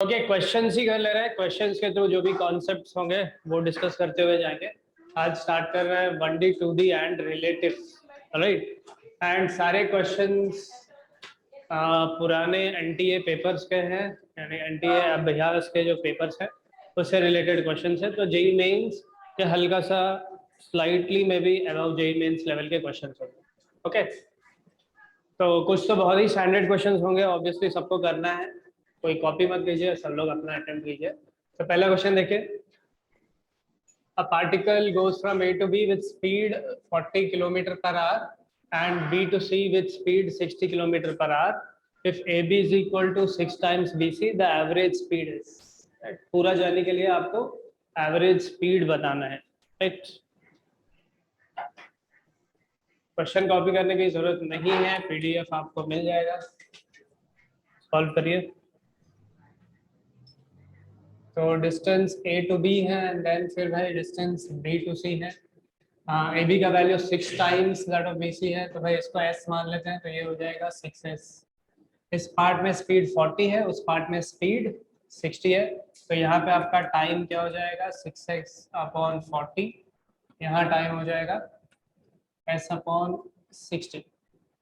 Okay, questions ही कर ले रहे हैं। क्वेश्चंस के थ्रू जो भी कॉन्सेप्ट्स होंगे वो डिस्कस करते हुए जाएंगे। आज स्टार्ट कर रहे हैं 1D 2D and relative, right. And सारे क्वेश्चंस पुराने एनटीए पेपर्स के हैं, यानी एनटीए अभ्यास के जो पेपर्स हैं उससे रिलेटेड क्वेश्चंस हैं। तो जेई मेंस के हल्का सा स्लाइटली में भी अबव जेई मेंस लेवल के क्वेश्चंस होंगे। ओके, तो कुछ तो बहुत ही स्टैंडर्ड क्वेश्चंस होंगे, ऑब्वियसली सबको करना है, कोई कॉपी मत कीजिए, सब लोग अपना अटेम्प्ट कीजिए। तो पहला क्वेश्चन देखिए, a particle goes from A to B with speed 40 km per hour and B to C with speed 60 km per hour. If AB is equal to 6 times BC, the average speed is, right? पूरा जाने के लिए आपको average speed बताना है, right. Question copy करने की जरूरत नहीं है, पीडीएफ आपको मिल जाएगा, सॉल्व करिए। तो डिस्टेंस ए टू बी है एंड देन फिर भाई डिस्टेंस बी टू सी है। ए बी का value 6 times that of B C है, तो भाई इसको एस मान लेते हैं, तो ये हो जाएगा 6s। इस पार्ट में स्पीड 40 है, उस पार्ट में स्पीड 60 है, तो यहाँ पे आपका टाइम क्या हो जाएगा 6x अपॉन 40, यहाँ टाइम हो जाएगा s अपॉन 60,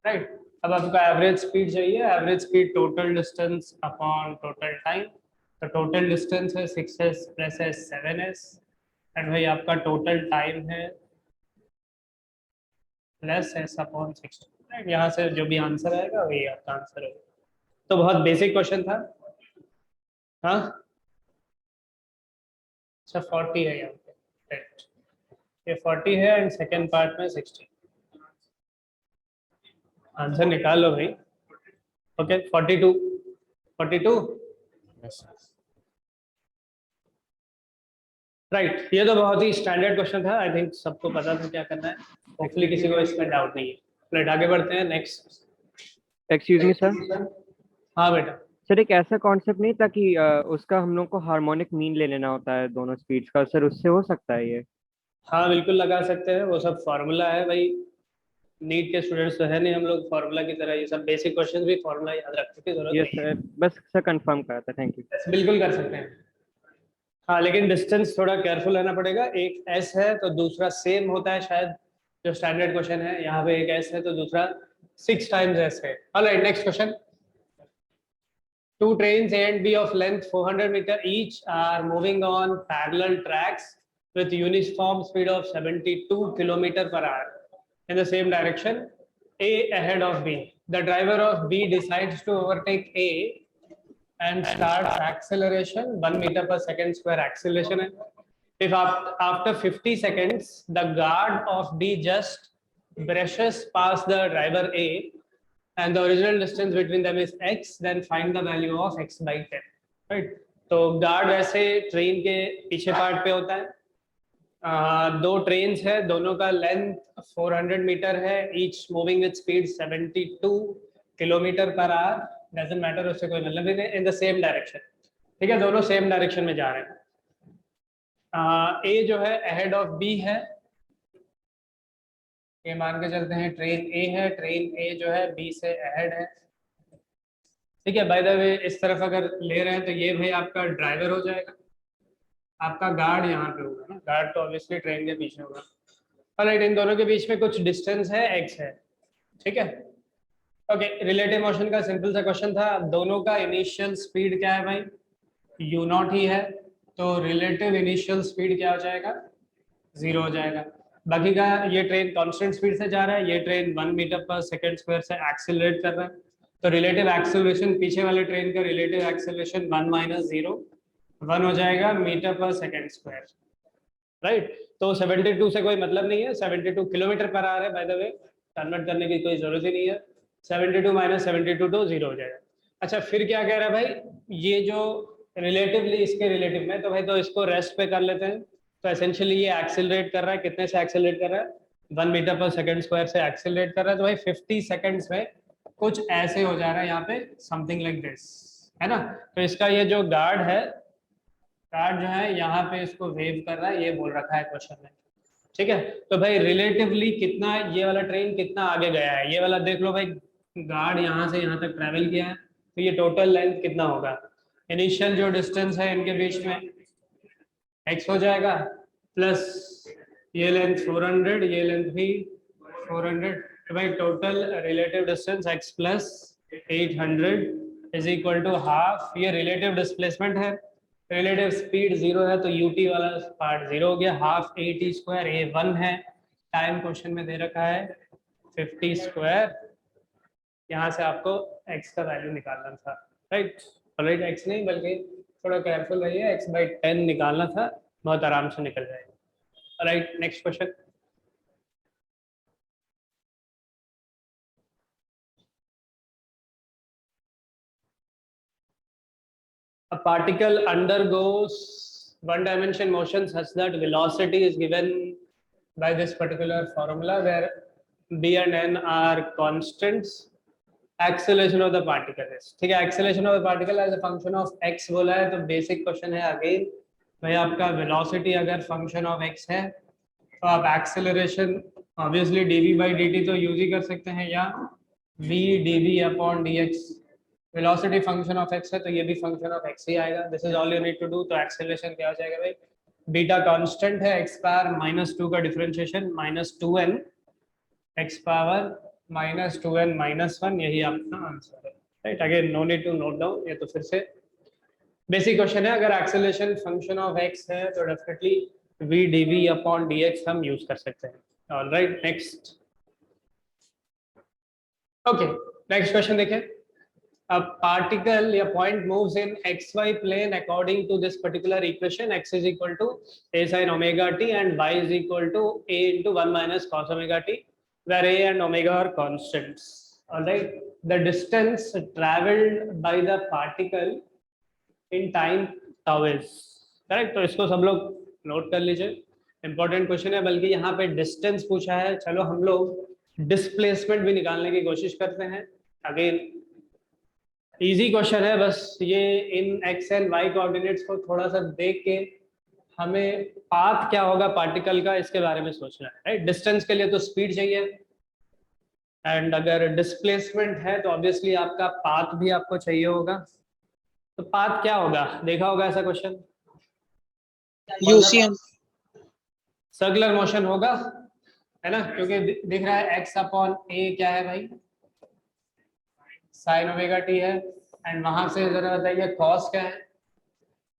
राइट। अब आपका एवरेज स्पीड चाहिए, average speed total distance upon total time, तो टोटल डिस्टेंस है 6s plus s 7s, and भाई आपका टोटल टाइम है प्लस s अपॉन 60, राइट। यहाँ से जो भी आंसर आएगा वही आपका आंसर होगा। तो बहुत बेसिक क्वेश्चन था, हाँ। अच्छा 40 है यहाँ पे, राइट, ये 40 है एंड सेकेंड पार्ट में 60। आंसर निकाल लो भाई। Okay 42, 42 right. ये तो बहुत ही स्टैंडर्ड क्वेश्चन था, आई थिंक सबको पता था क्या करना है, होपफुली किसी को इसमें डाउट नहीं है। राइट, आगे बढ़ते हैं नेक्स्ट। Excuse me sir. हाँ बेटा। सर एक ऐसा कॉन्सेप्ट नहीं था कि उसका हम लोग को हार्मोनिक मीन ले लेना होता है दोनों स्पीड्स का, सर उससे हो सकता है ये? हाँ बिल्कुल लगा सकते हैं, वो सब फार्मूला है भाई। नीट के स्टूडेंट्स तो है नहीं हम लोग फार्मूला की तरह, ये सब बेसिक क्वेश्चन भी फार्मूला याद रखने की जरूरत यस नहीं है। सर, बस सर कंफर्म करा था, थैंक यू। बिल्कुल कर सकते हैं, हाँ, लेकिन डिस्टेंस थोड़ा केयरफुल रहना पड़ेगा। एक एस है तो दूसरा सेम होता है शायद, जो स्टैंडर्ड क्वेश्चन है, यहाँ पे एक एस है तो दूसरा 6 टाइम्स एस है। Alright, next question. Two trains A and B of length 400 meter each are moving on parallel tracks with uniform speed of 72 km per hour in the same direction, A ahead of B. The driver of B decides to overtake A and starts acceleration 1 meter per second square acceleration. If after 50 seconds the guard of B just brushes past the driver A and the original distance between them is x, then find the value of x by 10, right? तो guard वैसे train के पीछे part पे होता है, दो trains है, दोनों का लेंथ 400 मीटर है, each moving with speed 72 kilometre per hour, doesn't matter, उससे कोई मतलब नहीं, इन द सेम डायरेक्शन, ठीक है, दोनों सेम डायरेक्शन में जा रहे हैं। ए जो है अहेड ऑफ बी है, ये मान के चलते हैं ट्रेन ए है, ट्रेन ए जो है बी से अहेड है, ठीक है। बाय द वे इस तरफ अगर ले रहे हैं तो ये भाई आपका ड्राइवर हो जाएगा, आपका गार्ड यहाँ पे होगा ना, गार्ड तो ऑब्वियसली ट्रेन के पीछे होगा। ऑलराइट, इन दोनों के बीच में कुछ डिस्टेंस है x है, ठीक है। ओके, रिलेटिव मोशन का सिंपल सा क्वेश्चन था, दोनों का इनिशियल स्पीड क्या है भाई, u0 ही है, तो रिलेटिव इनिशियल स्पीड क्या हो जाएगा, 0 हो जाएगा। बाकी का ये ट्रेन कांस्टेंट स्पीड से जा रहा है, ये ट्रेन 1 मीटर पर सेकंड स्क्वायर से एक्सेलरेट कर रहा है, तो रिलेटिव एक्सेलरेशन पीछे वाले ट्रेन का रिलेटिव एक्सेलरेशन 1 माइनस 0 1 हो जाएगा मीटर पर सेकंड स्क्वायर, राइट। तो 72 से कोई मतलब नहीं है, 72 किलोमीटर पर आ रहा है, बाय द वे कन्वर्ट करने की कोई जरूरत ही नहीं है, 72 माइनस 72 तो 0 हो जाएगा। अच्छा फिर क्या कह रहा है भाई, ये जो रिलेटिवली इसके रिलेटिव में, तो भाई तो इसको रेस्ट पे कर लेते हैं। तो एसेंशियली ये एक्सेलरेट कर रहा है, कितने से एक्सेलरेट कर रहा है, 1 मीटर पर सेकंड स्क्वायर से एक्सेलरेट कर रहा है, तो भाई 50 सेकंड्स में कुछ ऐसे हो जा रहा है यहाँ पे, समथिंग लाइक दिस, है ना। तो इसका ये जो गार्ड है, गार्ड जो है यहाँ पे इसको वेव कर रहा है, ये बोल रखा है क्वेश्चन में, ठीक है। तो भाई रिलेटिवली कितना ये वाला ट्रेन कितना आगे गया है, ये वाला देख लो भाई, गार्ड यहाँ से यहाँ तक ट्रेवल किया है, तो ये टोटल लेंथ कितना होगा, इनिशियल जो डिस्टेंस है इनके बीच में x हो जाएगा, प्लस ये लेंथ 400, ये लेंथ भी 400, तो भाई total relative distance x plus 800 is equal to half. ये रिलेटिव डिस्प्लेसमेंट है, रिलेटिव स्पीड 0 है तो ut वाला पार्ट 0 हो गया, हाफ at स्क्वायर, ये 1 है, टाइम क्वेश्चन में दे रखा है 50 स्क्वायर, यहाँ से आपको x का वैल्यू निकालना था, राइट। ऑलराइट, x नहीं बल्कि थोड़ा केयरफुल रहिए, x/10 निकालना था, बहुत आराम से निकल जाएगा। Right, next question. A particle undergoes one dimension motion such that velocity is given by this particular formula where b and n are constants. Acceleration of the particle is, ठीक है, acceleration of the particle as a function of x बोला है, तो basic question है again भाई, आपका velocity अगर function of x है तो आप एक्सेलरेशन ऑब्वियसली dv/dt तो यूज ही कर सकते हैं, या v dv/dx, velocity function of x है तो ये भी फंक्शन ऑफ x ही आएगा। This is all you need to do. तो एक्सेलरेशन क्या हो जाएगा भाई, बीटा कांस्टेंट है, x पावर -2 का differentiation -2n x power -2n -1, यही आपका आंसर है, right. Again no need to note down, ये तो फिर से बेसिक क्वेश्चन है। अगर एक्सेलरेशन फंक्शन ऑफ x है तो डेफिनेटली v dv/dx हम यूज कर सकते हैं। Alright, next. Okay, next question देखें। A particle या point moves in xy plane according to this particular equation, x is equal to a sin omega t and y is equal to a into 1 minus cos omega t, where a and omega are constants. All right, the distance traveled by the particle in time tau is correct। तो इसको सब लोग note कर लीजिए, important question है, बल्कि यहाँ पे डिस्टेंस पूछा है। चलो हम लोग डिस्प्लेसमेंट भी निकालने की कोशिश करते हैं। अगेन इजी क्वेश्चन है, बस ये इन एक्स एंड वाई कोऑर्डिनेट्स को थोड़ा सा देख के हमें पाथ क्या होगा पार्टिकल का इसके बारे में सोचना है, राइट। डिस्टेंस के लिए तो स्पीड चाहिए, एंड अगर डिस्प्लेसमेंट है तो ऑब्वियसली आपका पाथ भी आपको चाहिए होगा। तो पाथ क्या होगा, देखा होगा ऐसा क्वेश्चन, यूसीएन सर्कुलर मोशन होगा, है ना, क्योंकि दिख रहा है x/a क्या है भाई, साइन ओमेगा टी है, एंड वहां से जरा बताइए कॉस क्या है,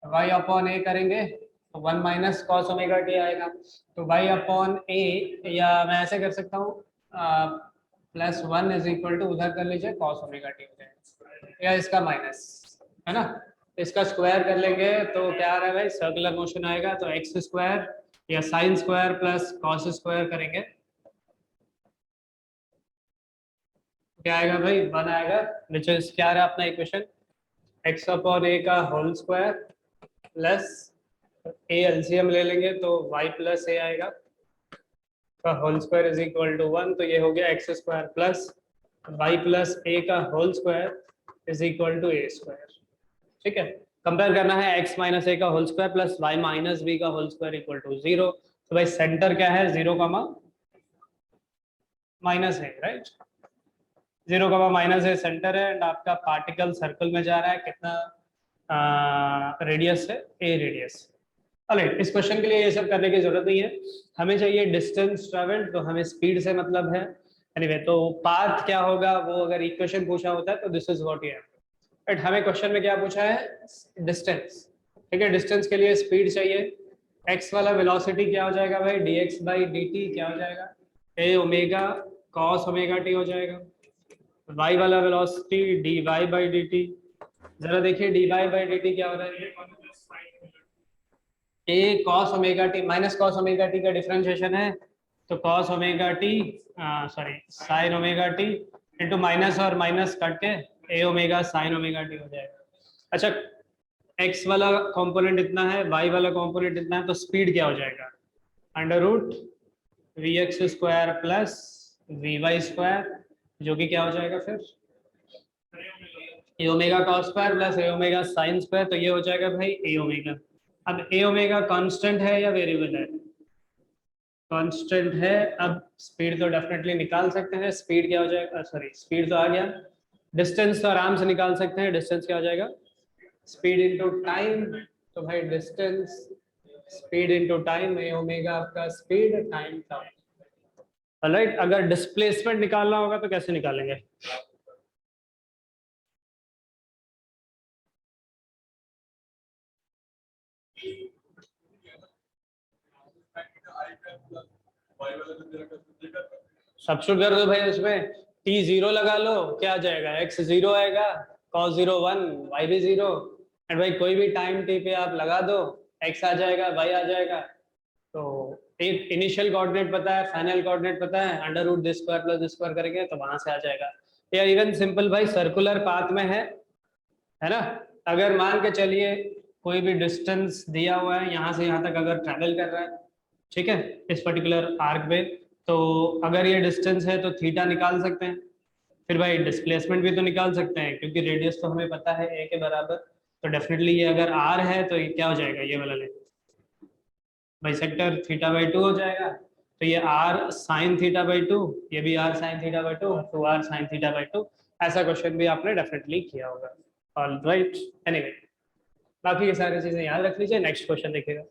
y/a करेंगे तो 1 माइनस कॉस ओमेगा टी आएगा। तो y/a, या मैं ऐसे कर सकता हूँ +1 इज इक्वल टू, उधर कर लीजिए कॉस ओमेगा टी हो जाएगा, या इसका माइनस, है ना, इसका स्क्वायर कर लेंगे तो क्या आ रहा है भाई, सर्कुलर मोशन आएगा। तो एक्स स्क्वायर या sine square plus cos square करेंगे, क्या आएगा भाई, 1 आएगा, विच इज क्या रहा अपना इक्वेशन, x/a का whole square plus a LCM ले लेंगे तो y प्लस a आएगा का whole square is equal to 1। तो ये हो गया x square plus y plus a का whole square is equal to a square. ठीक है, कंपेयर करना है x माइनस a का whole square plus y minus b का होल स्क्वायर इक्वल टू 0। तो भाई सेंटर क्या है, 0, माइनस है, राइट, 0, माइनस है सेंटर है, एंड आपका पार्टिकल सर्कल में जा रहा है, कितना रेडियस है, a रेडियस। ऑलराइट, इस क्वेश्चन के लिए ये सब करने की जरूरत नहीं है, हमें चाहिए डिस्टेंस ट्रेवल्ड, तो हमें स्पीड से मतलब है। एनीवे, तो पाथ क्या होगा वो अगर इक्वेशन पूछा होता है तो this is what you have, but हमें क्वेश्चन में क्या पूछा है, डिस्टेंस। ठीक है, डिस्टेंस के लिए स्पीड चाहिए, x वाला वेलोसिटी क्या हो जाएगा भाई, dx/dt क्या हो जाएगा, a omega cos omega t हो जाएगा। y वाला वेलोसिटी dy/dt, जरा देखिए dy/dt क्या हो रहा है, a cos omega t minus cos omega t का डिफरेंशिएशन है, तो cos omega t sorry sin omega t into minus और माइनस कट के a omega sin omega t हो जाएगा। अच्छा, x वाला कंपोनेंट इतना है, y वाला कंपोनेंट इतना है, तो स्पीड क्या हो जाएगा, √vx² प्लस vy स्क्वायर, जो कि क्या हो जाएगा फिर a omega cos square plus a omega sin square, तो ये हो जाएगा भाई a ओमेगा। अब a ओमेगा कांस्टेंट है या वेरिएबल है, कांस्टेंट है। अब स्पीड तो डेफिनेटली निकाल सकते हैं, स्पीड क्या हो जाएगा, सॉरी स्पीड तो आ गया, डिस्टेंस तो आराम से निकाल सकते हैं, डिस्टेंस क्या हो जाएगा स्पीड इनटू टाइम, तो भाई डिस्टेंस स्पीड इनटू टाइम, ए ओमेगा आपका स्पीड टाइम था। ऑलराइट, अगर डिस्प्लेसमेंट निकालना होगा तो कैसे निकालेंगे? सब्स्टिट्यूट कर दो भाई, उसमें t जीरो लगा लो, क्या आ जाएगा? x जीरो आएगा, cos जीरो 1, y भी जीरो, एंड भाई कोई भी टाइम t पे आप लगा दो, x आ जाएगा, y आ जाएगा। तो एक इनिशियल कोऑर्डिनेट पता है, फाइनल कोऑर्डिनेट पता है, under root this square plus this square करेंगे तो वहां से आ जाएगा। या इवन सिंपल भाई सर्कुलर पाथ में है ना? अगर मान के चलिए कोई भी डिस्टेंस दिया हुआ है यहाँ से यहाँ तक अगर ट्रैवल कर रहा है, ठीक है, इस पर्टिकुलर आर्क पे, तो अगर ये डिस्टेंस है तो थीटा निकाल सकते हैं। फिर भाई डिस्प्लेसमेंट भी तो निकाल सकते हैं क्योंकि रेडियस तो हमें पता है a के बराबर, तो डेफिनेटली ये अगर r है तो ये क्या हो जाएगा, ये वाला ले भाई सेक्टर थीटा बाई 2 हो जाएगा। तो ये r साइन थीटा बाई 2, ये भी r साइन थीटा बाई 2, तो r साइन थीटा बाई 2। ऐसा क्वेश्चन भी आपने डेफिनेटली किया होगा। ऑलराइट, एनीवे बाकी ये सारी चीजें याद रख लीजिए। नेक्स्ट क्वेश्चन देखिएगा।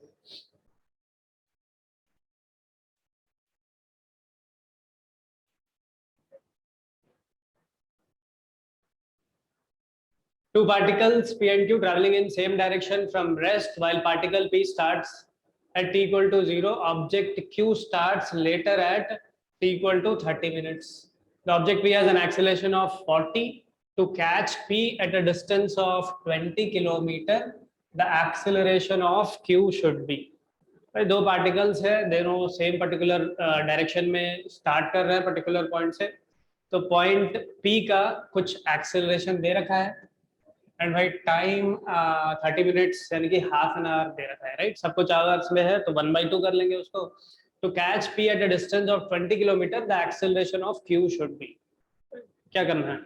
Two particles P and Q traveling in same direction from rest while particle P starts at t equal to 0. Object Q starts later at t equal to 30 minutes. The object P has an acceleration of 40. To catch P at a distance of 20 kilometer, the acceleration of Q should be. भाई दो particles है, दोनों same particular direction में start कर रहे हैं particular point से, तो पॉइंट P का कुछ एक्सेलरेशन दे रखा है एंड भाई टाइम 30 मिनट्स यानी कि हाफ एन आवर दे रखा है, राइट? सब कुछ आवर्स में है तो 1/2 कर लेंगे उसको। To catch P at a distance of 20 kilometre, the acceleration of Q should be. क्या करना है?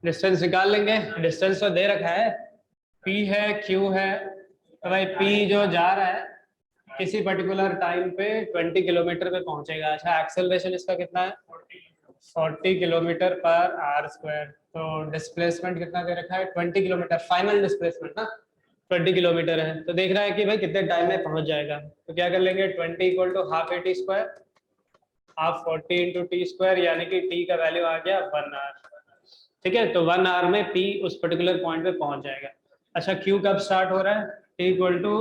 डिस्टेंस निकाल लेंगे। डिस्टेंस तो दे रखा है, P है, Q है, तो भाई P जो जा रहा है किसी पर्टिकुलर टाइम पे 20 किलोमीटर पे पहुंचेगा। अच्छा, एक्सेलरेशन इसका कितना है? 40 किलोमीटर पर आर स्क्वायर। तो डिस्प्लेसमेंट कितना दे रखा है? 20 किलोमीटर, फाइनल डिस्प्लेसमेंट ना 20 किलोमीटर है, तो देख रहा है कि भाई कितने टाइम में पहुंच जाएगा। तो क्या कर लेंगे, 20 equal to half a t square, half 40 into t square, यानी कि टी का वैल्यू आ गया 1 आवर। ठीक है, तो 1 आवर में पी उस पर्टिकुलर पॉइंट पे पहुंच जाएगा। अच्छा, क्यू कब स्टार्ट हो रहा है? T equal to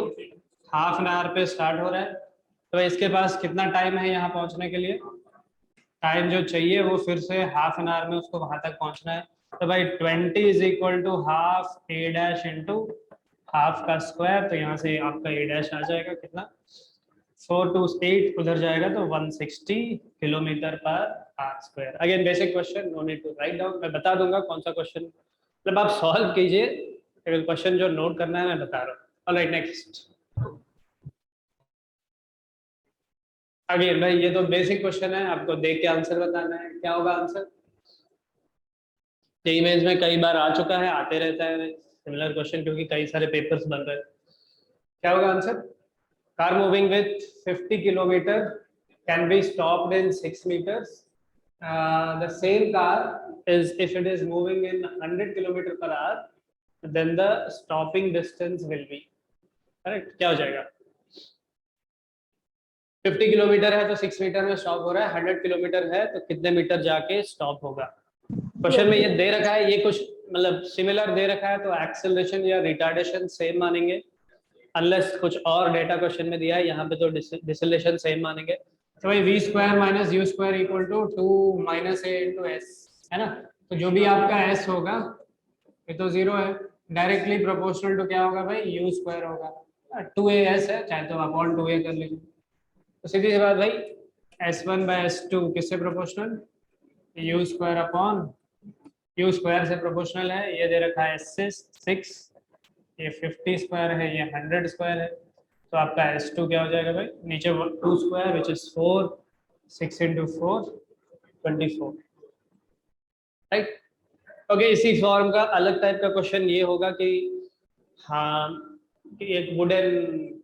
half an hour पे स्टार्ट हो रहा है, तो इसके पास कितना टाइम है यहाँ पहुंचने के लिए? टाइम जो चाहिए वो फिर से हाफ एन आवर में उसको वहां तक पहुंचना है। तो भाई 20 is equal to half a dash into half का स्क्वायर, तो यहाँ से आपका ए डैश आ जाएगा कितना? 4 to 8 उधर जाएगा तो 160 kilometre per hour square. Again basic question, no need to write down, मैं बता दूंगा कौन सा क्वेश्चन, मतलब आप सॉल्व कीजिए, क्वेश्चन जो नोट करना है मैं बता रहा हूँ। Alright, next. अगेन भाई ये तो बेसिक क्वेश्चन है, आपको देख के आंसर बताना है। क्या होगा आंसर? ये इमेज में कई बार आ चुका है, आते रहता है सिमिलर क्वेश्चन क्योंकि कई सारे पेपर्स बन रहे हैं। क्या होगा answer? Car moving with 50 kilometre can be stopped in 6 meters. The same car is, if it is moving in 100 kilometer per hour, then the stopping distance will be, correct? क्या हो जाएगा? 50 किलोमीटर है तो 6 मीटर में stop हो रहा है, 100 kilometre है तो कितने मीटर जाके स्टॉप होगा? क्वेश्चन में ये दे रखा है, ये कुछ मतलब सिमिलर दे रखा है, तो एक्सेलरेशन या रिटार्डेशन सेम मानेंगे, अनलेस कुछ और डेटा क्वेश्चन में दिया है, यहाँ पे तो डिसलेशन सेम मानेंगे। तो भाई v square minus u square equal to 2 minus a into s, है ना? तो जो भी आपका एस होगा ये तो 0 है, डायरेक्टली प्रोपोर्शनल टू क्या होगा भाई? यू स्क्वायर होगा। 2a एस है, चाहे तो अपॉन 2a कर लीजिए। तो सीधी सी बात भाई, S1 बाय S2 किससे proportional? You square upon u square से प्रोपोर्शनल है। ये दे रखा है 6, ये 50 स्क्वायर है, ये 100 स्क्वायर है, तो आपका S2 क्या हो जाएगा भाई? नीचे 2 square which is 4, 6 into 4 24, right? Okay, इसी फॉर्म का अलग टाइप का क्वेश्चन ये होगा कि हाँ कि एक वुडन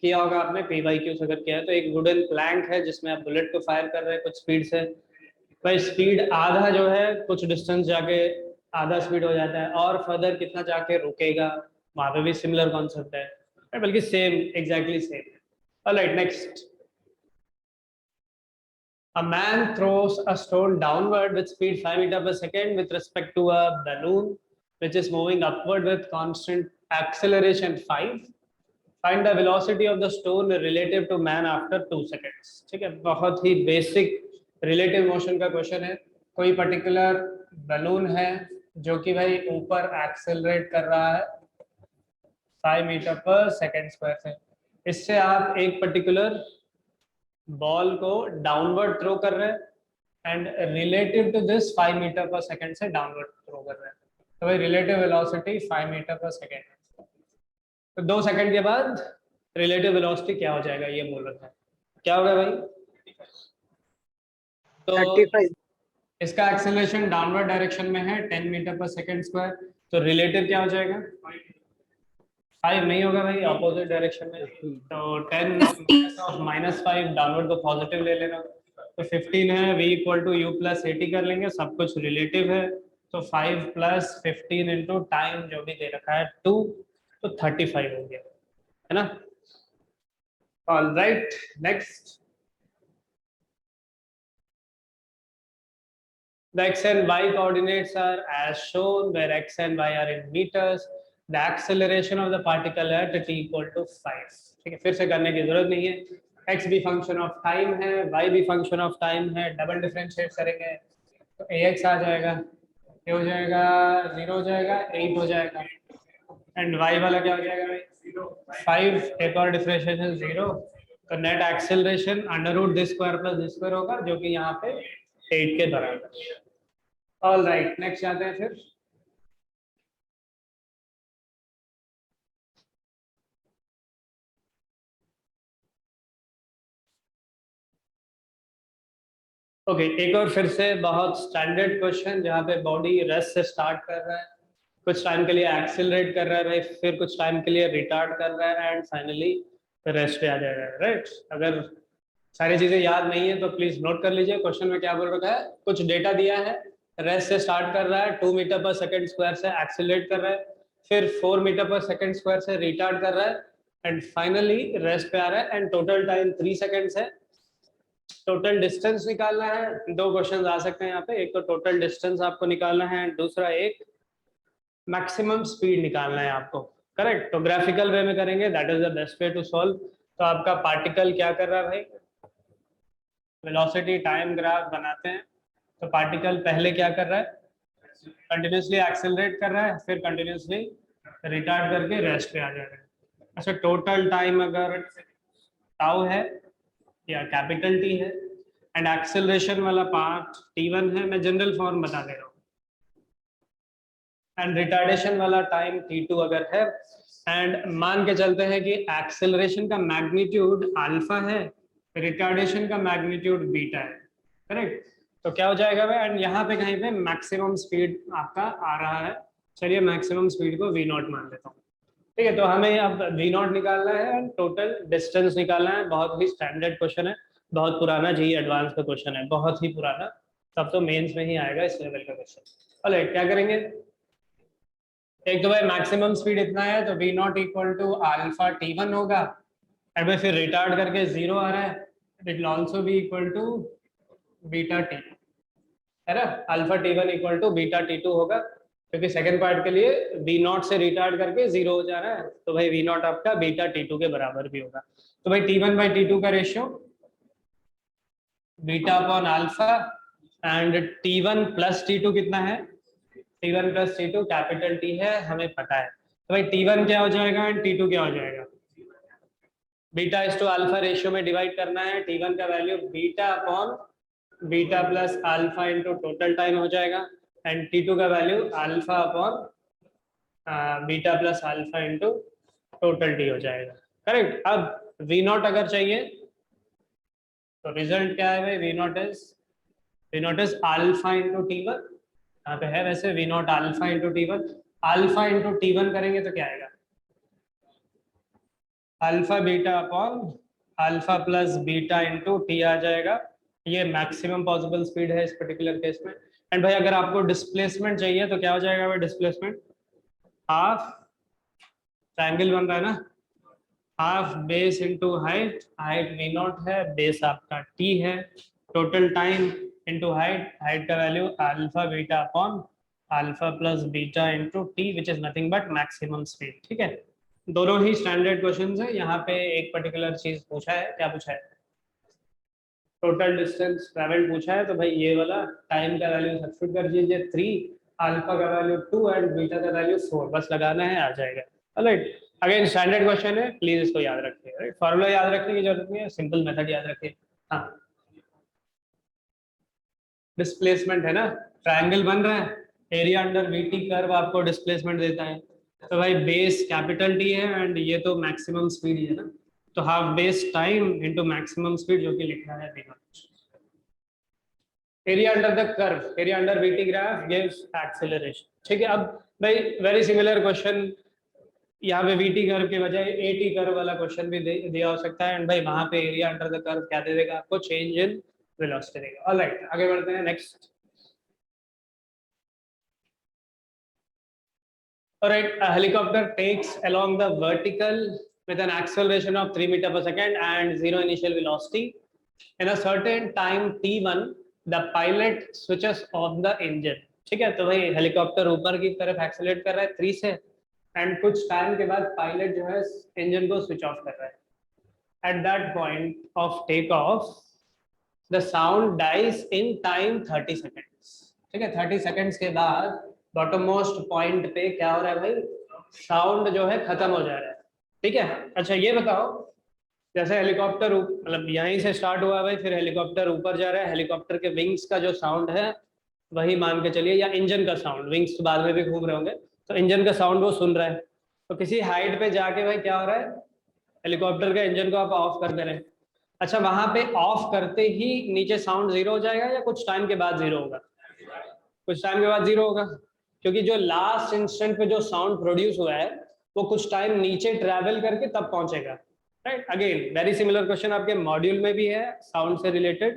किया होगा आपने, PYQ से अगर किया है तो एक वुडन प्लैंक है जिसमें आप बुलेट को फायर कर रहे हैं कुछ स्पीड से। भाई स्पीड आधा जो है कुछ डिस्टेंस जाके आधा स्पीड हो जाता है, और फर्दर कितना जाके रुकेगा वहां पे भी सिमिलर कॉन्सेप्ट है, बल्कि सेम, एग्जैक्टली सेम है। Alright, next. A man throws a stone downward with speed 5 meters per second with respect to a balloon which is moving upward with constant acceleration 5. Find the velocity of the stone relative to man after 2 seconds. ठीक है, बहुत ही basic relative motion का question है। कोई particular balloon है जो कि भाई ऊपर एक्सेलरेट कर रहा है 5 मीटर पर सेकेंड स्क्वायर से। इससे आप एक पर्टिकुलर बॉल को डाउनवर्ड थ्रो कर रहे हैं and relative to this 5 metre per second से डाउनवर्ड थ्रो कर रहे हैं, तो भाई relative velocity 5 metre per second है। तो 2 सेकंड के बाद रिलेटिव वेलोसिटी क्या हो जाएगा ये बोल रहा है, क्या होगा भाई? तो 35। इसका एक्सेलरेशन डाउनवर्ड डायरेक्शन में है 10 मीटर पर सेकेंड स्क्वायर, तो रिलेटिव क्या हो जाएगा? 5 नहीं होगा भाई, ऑपोजिट डायरेक्शन में। तो 10 ऑफ -5 डाउनवर्ड को पॉजिटिव ले लेना, तो 15 है, v equal to u plus 80 कर लेंगे, सब कुछ रिलेटिव है। तो 5 प्लस 15 इंटू टाइम जो भी दे रखा है 2, तो 35 हो गया, है ना? All right, next. The x and y coordinates are as shown, where x and y are in meters. The acceleration of the particle at t equal to 5. ठीक है, फिर से करने की जरूरत नहीं है। x भी फंक्शन ऑफ टाइम है, y भी फंक्शन ऑफ टाइम है, डबल डिफरेंशिएट करेंगे तो ax आ जाएगा, ये हो जाएगा 0 हो जाएगा, 8 हो जाएगा, एंड y वाला क्या हो जाएगा भाई? 5, एक और डिफरेंशिएशन 0, तो net acceleration under root this square plus this square होगा, जो कि यहाँ पे 8 के बराबर। ऑल राइट, नेक्स्ट आते हैं फिर। ओके, एक और फिर से बहुत स्टैंडर्ड क्वेश्चन, जहाँ पे बॉडी रेस्ट से स्टार्ट कर रहा है, कुछ टाइम के लिए एक्सेलरेट कर रहा है भाई, फिर कुछ टाइम के लिए रिटार्ड कर रहा है, एंड फाइनली रेस्ट पे आ जाएगा, राइट? अगर सारी चीजें याद नहीं है तो प्लीज नोट कर लीजिए, क्वेश्चन में क्या बोल रखा है। कुछ डेटा दिया है, रेस्ट से स्टार्ट कर रहा है, 2 मीटर पर सेकेंड स्क्वायर से एक्सेलरेट कर रहा है, फिर 4 मीटर पर सेकेंड स्क्वायर से रिटार्ड कर रहा है, एंड फाइनली रेस्ट पे आ रहा है, एंड टोटल टाइम 3 सेकेंड्स है। टोटल डिस्टेंस निकालना है, 2 क्वेश्चन आ सकते हैं यहाँ पे, एक तो टोटल डिस्टेंस आपको निकालना है, दूसरा एक मैक्सिमम स्पीड निकालना है आपको, करेक्ट? तो ग्राफिकल वे में करेंगे, that is the best way to solve. तो आपका पार्टिकल क्या कर रहा है भाई? वेलोसिटी टाइम ग्राफ बनाते हैं, तो पार्टिकल पहले क्या कर रहा है? कंटिन्यूसली एक्सेलरेट कर रहा है, फिर कंटिन्यूसली रिटार्ड करके रेस्ट पे आ जा रहा है। अच्छा, टोटल टाइम अगर टाउ है या कैपिटल टी है, एंड एक्सेलरेशन वाला पार्ट t1 है, मैं जनरल फॉर्म बता दे रहा हूँ, एंड रिटार्डेशन वाला टाइम t2 अगर है, एंड मान के चलते हैं कि एक्सेलरेशन का मैग्नीट्यूड अल्फा है, रिटार्डेशन का मैग्नीट्यूड बीटा है, करेक्ट? तो क्या हो जाएगा भाई? एंड यहाँ पे कहीं पे मैक्सिमम स्पीड आपका आ रहा है, चलिए मैक्सिमम स्पीड को v0 मान लेता हूँ, ठीक है? तो हमें अब v0 निकालना है एंड टोटल डिस्टेंस निकालना है। बहुत ही स्टैंडर्ड क्वेश्चन है, बहुत पुराना जी एडवांस का क्वेश्चन है, बहुत ही पुराना, तब तो मेंस में ही आएगा इस लेवल का क्वेश्चन। चलो क्या करेंगे, एक तो भाई मैक्सिमम स्पीड इतना है, तो v0 equal to alpha t1 होगा, एंड भाई फिर रिटार्ड करके 0 आ रहा है, it will also be equal to beta t, है ना? Alpha t1 equal to beta t2 होगा, क्योंकि सेकंड पार्ट के लिए v0 से रिटार्ड करके 0 हो जा रहा है, तो भाई v0 आपका बीटा t2 के बराबर भी होगा। तो भाई t1 बाई t2 का ratio beta upon alpha, and t1 plus t2 कितना है? t1 plus t2 capital T है, हमें पता है, तो भाई t1 क्या हो जाएगा एंड t2 क्या हो जाएगा? बीटा इस टू अल्फा रेशियो में डिवाइड करना है, t1 का value beta upon beta plus alpha into total time हो जाएगा, एंड t2 का value alpha upon beta plus alpha into total T हो जाएगा, करेक्ट? अब v0 अगर चाहिए तो रिजल्ट क्या है भाई? v0 is alpha into t1, यहाँ पे है वैसे v0 alpha into t1, alpha into t1 करेंगे तो क्या आएगा? Alpha beta upon alpha plus beta into T आ जाएगा। ये मैक्सिमम पॉसिबल स्पीड है इस पर्टिकुलर केस में, एंड भाई अगर आपको डिस्प्लेसमेंट चाहिए तो क्या हो जाएगा भाई डिस्प्लेसमेंट, हाफ ट्रायंगल बन रहा है ना, half base into height, height v naught है, बेस आपका टी है, total time into height, height का value alpha beta upon alpha plus beta into T which is nothing but maximum speed. ठीक है, दोनों ही स्टैंडर्ड क्वेश्चंस है। यहाँ पे एक पर्टिकुलर चीज पूछा है, क्या पूछा है, टोटल डिस्टेंस ट्रेवल पूछा है, तो भाई ये वाला टाइम का वैल्यू सब्स्टिट्यूट कर दीजिए 3, अल्फा का वैल्यू 2 एंड बीटा का वैल्यू 4, बस लगाना है, आ जाएगा। ऑलराइट, अगेन स्टैंडर्ड क्वेश्चन है, प्लीज इसको याद रखिए। राइट, फॉर्मूला याद रखने की जरूरत नहीं है, सिंपल मेथड याद रखिए। हाँ, डिस्प्लेसमेंट है ना, ट्रायंगल बन रहा है, एरिया अंडर वीटी कर्व आपको डिस्प्लेसमेंट देता है, तो भाई बेस कैपिटल टी है एंड ये तो मैक्सिमम स्पीड है ना, तो half base time into maximum speed जो कि लिखा है बिना। Area under the curve, area under VT graph gives acceleration. ठीक है, अब भाई वेरी सिमिलर क्वेश्चन यहाँ पे वीटी कर्व के बजाय एटी कर्व वाला क्वेश्चन भी दिया हो सकता है, एंड भाई वहां पे एरिया अंडर द कर्व क्या दे देगा आपको, चेंज इन वेलोसिटी देगा। ऑलराइट, आगे बढ़ते हैं next. Alright, a helicopter takes along the vertical with an acceleration of 3 meter per second and zero initial velocity. In a certain time t1, the pilot switches off the engine. ठीक है, तो भाई helicopter ऊपर की तरफ accelerate कर रहा है 3 से, एंड कुछ टाइम के बाद पायलट जो है इंजन को स्विच ऑफ कर रहा है। At that point of take off the sound dies in time 30 seconds. ठीक है, 30 सेकेंड्स के बाद बॉटम मोस्ट पॉइंट पे क्या हो रहा है भाई, साउंड जो है खत्म हो जा रहा है। ठीक है, अच्छा ये बताओ, जैसे हेलीकॉप्टर मतलब यहीं से स्टार्ट हुआ भाई, फिर हेलीकॉप्टर ऊपर जा रहा है, हेलीकॉप्टर के विंग्स का जो साउंड है वही मान के चलिए, या इंजन का साउंड, विंग्स तो बाद में भी घूम रहे होंगे, तो इंजन का साउंड वो सुन रहा है, तो किसी हाइट पे जाके भाई क्या हो रहा है, हेलीकॉप्टर के इंजन को आप ऑफ कर दे रहे हैं। अच्छा, वहां पे ऑफ करते ही नीचे साउंड जीरो हो जाएगा या कुछ टाइम के बाद जीरो होगा? कुछ टाइम के बाद जीरो होगा, क्योंकि जो लास्ट इंस्टेंट पे जो साउंड प्रोड्यूस हुआ है वो कुछ टाइम नीचे ट्रैवल करके तब पहुंचेगा। Right, again very similar question आपके मॉड्यूल में भी है साउंड से रिलेटेड,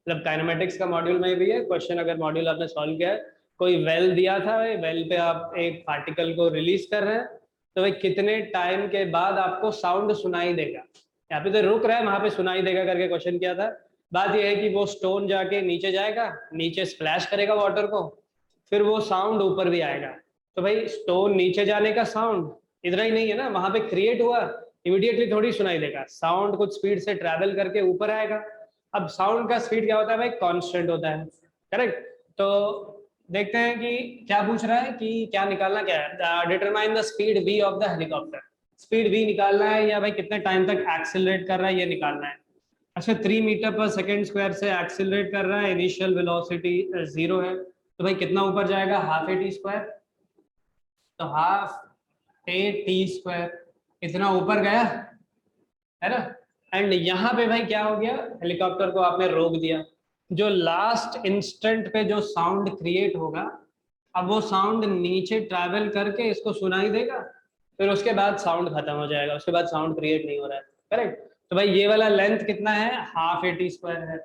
मतलब काइनेमेटिक्स का मॉड्यूल में भी है क्वेश्चन। अगर मॉड्यूल आपने सॉल्व किया है, कोई वेल दिया था, वेल पे आप एक पार्टिकल को रिलीज कर रहे हैं, तो भाई कितने टाइम के बाद आपको साउंड सुनाई देगा, यहाँ पे तो रुक रहा है वहां पे सुनाई देगा करके क्वेश्चन किया था। बात यह है कि वो स्टोन जाके नीचे जाएगा, नीचे स्प्लैश करेगा वाटर को, फिर वो साउंड ऊपर भी आएगा। तो भाई स्टोन नीचे जाने का साउंड इतना ही नहीं है ना, वहां पे क्रिएट हुआ, इमीडिएटली थोड़ी सुनाई देगा, साउंड कुछ स्पीड से ट्रैवल करके ऊपर आएगा। अब साउंड का स्पीड क्या होता है भाई, कांस्टेंट होता है। करेक्ट, तो देखते हैं कि क्या पूछ रहा है, कि क्या निकालना क्या है, determine the speed v of the helicopter. Speed v निकालना है या भाई कितने टाइम तक एक्सेलरेट कर रहा है ये निकालना है। अच्छा, 3 मीटर पर सेकेंड स्क्वायर से एक्सेलरेट कर रहा है, इनिशियल वेलोसिटी 0 है, तो भाई कितना ऊपर जाएगा, हाफ ए टी स्क्वायर, तो हाफ ए टी स्क्वायर इतना ऊपर गया है ना। एंड यहाँ पे भाई क्या हो गया, हेलीकॉप्टर को आपने रोक दिया, जो लास्ट इंस्टेंट पे जो साउंड क्रिएट होगा, अब वो साउंड नीचे ट्रैवल करके इसको सुनाई देगा, फिर उसके बाद साउंड खत्म हो जाएगा, उसके बाद साउंड क्रिएट नहीं हो रहा है। करेक्ट, तो भाई ये वाला लेंथ कितना है, हाफ ए टी स्क्वायर है।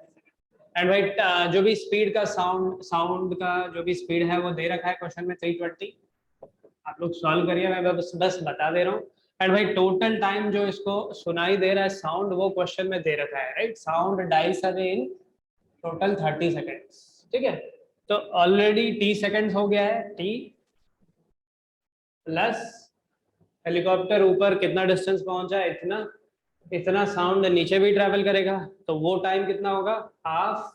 एंड भाई जो भी स्पीड का साउंड का जो भी स्पीड है वो दे रखा है क्वेश्चन में 320, आप लोग सॉल्व करिए, मैं बस बता दे रहा हूँ। एंड भाई टोटल टाइम जो इसको सुनाई दे रहा है साउंड, वो क्वेश्चन में दे रखा है। Right, sound dice away in total 30 seconds. ठीक है, तो ऑलरेडी टी सेकेंड्स हो गया है, टी प्लस हेलीकॉप्टर ऊपर कितना डिस्टेंस पहुंचा है, इतना, इतना साउंड नीचे भी ट्रैवल करेगा, तो वो टाइम कितना होगा, half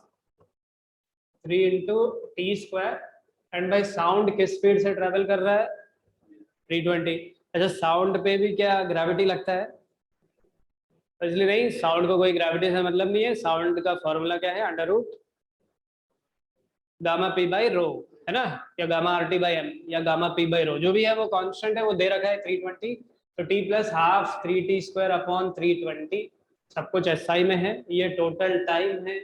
3 into t square. And भाई साउंड किस स्पीड से ट्रैवल कर रहा है, 320। अच्छा, साउंड पे भी क्या ग्रेविटी लगता है, इसलिए नहीं, साउंड को कोई ग्रेविटी से मतलब नहीं है, साउंड का फॉर्मूला क्या है, under root gamma P by rho, है ना, या gamma R T by M, या गामा पी बाई रो, जो भी है वो कांस्टेंट है, वो दे रखा है 320, तो T plus half 3 T square upon 320, सब कुछ एसआई में है, ये टोटल टाइम है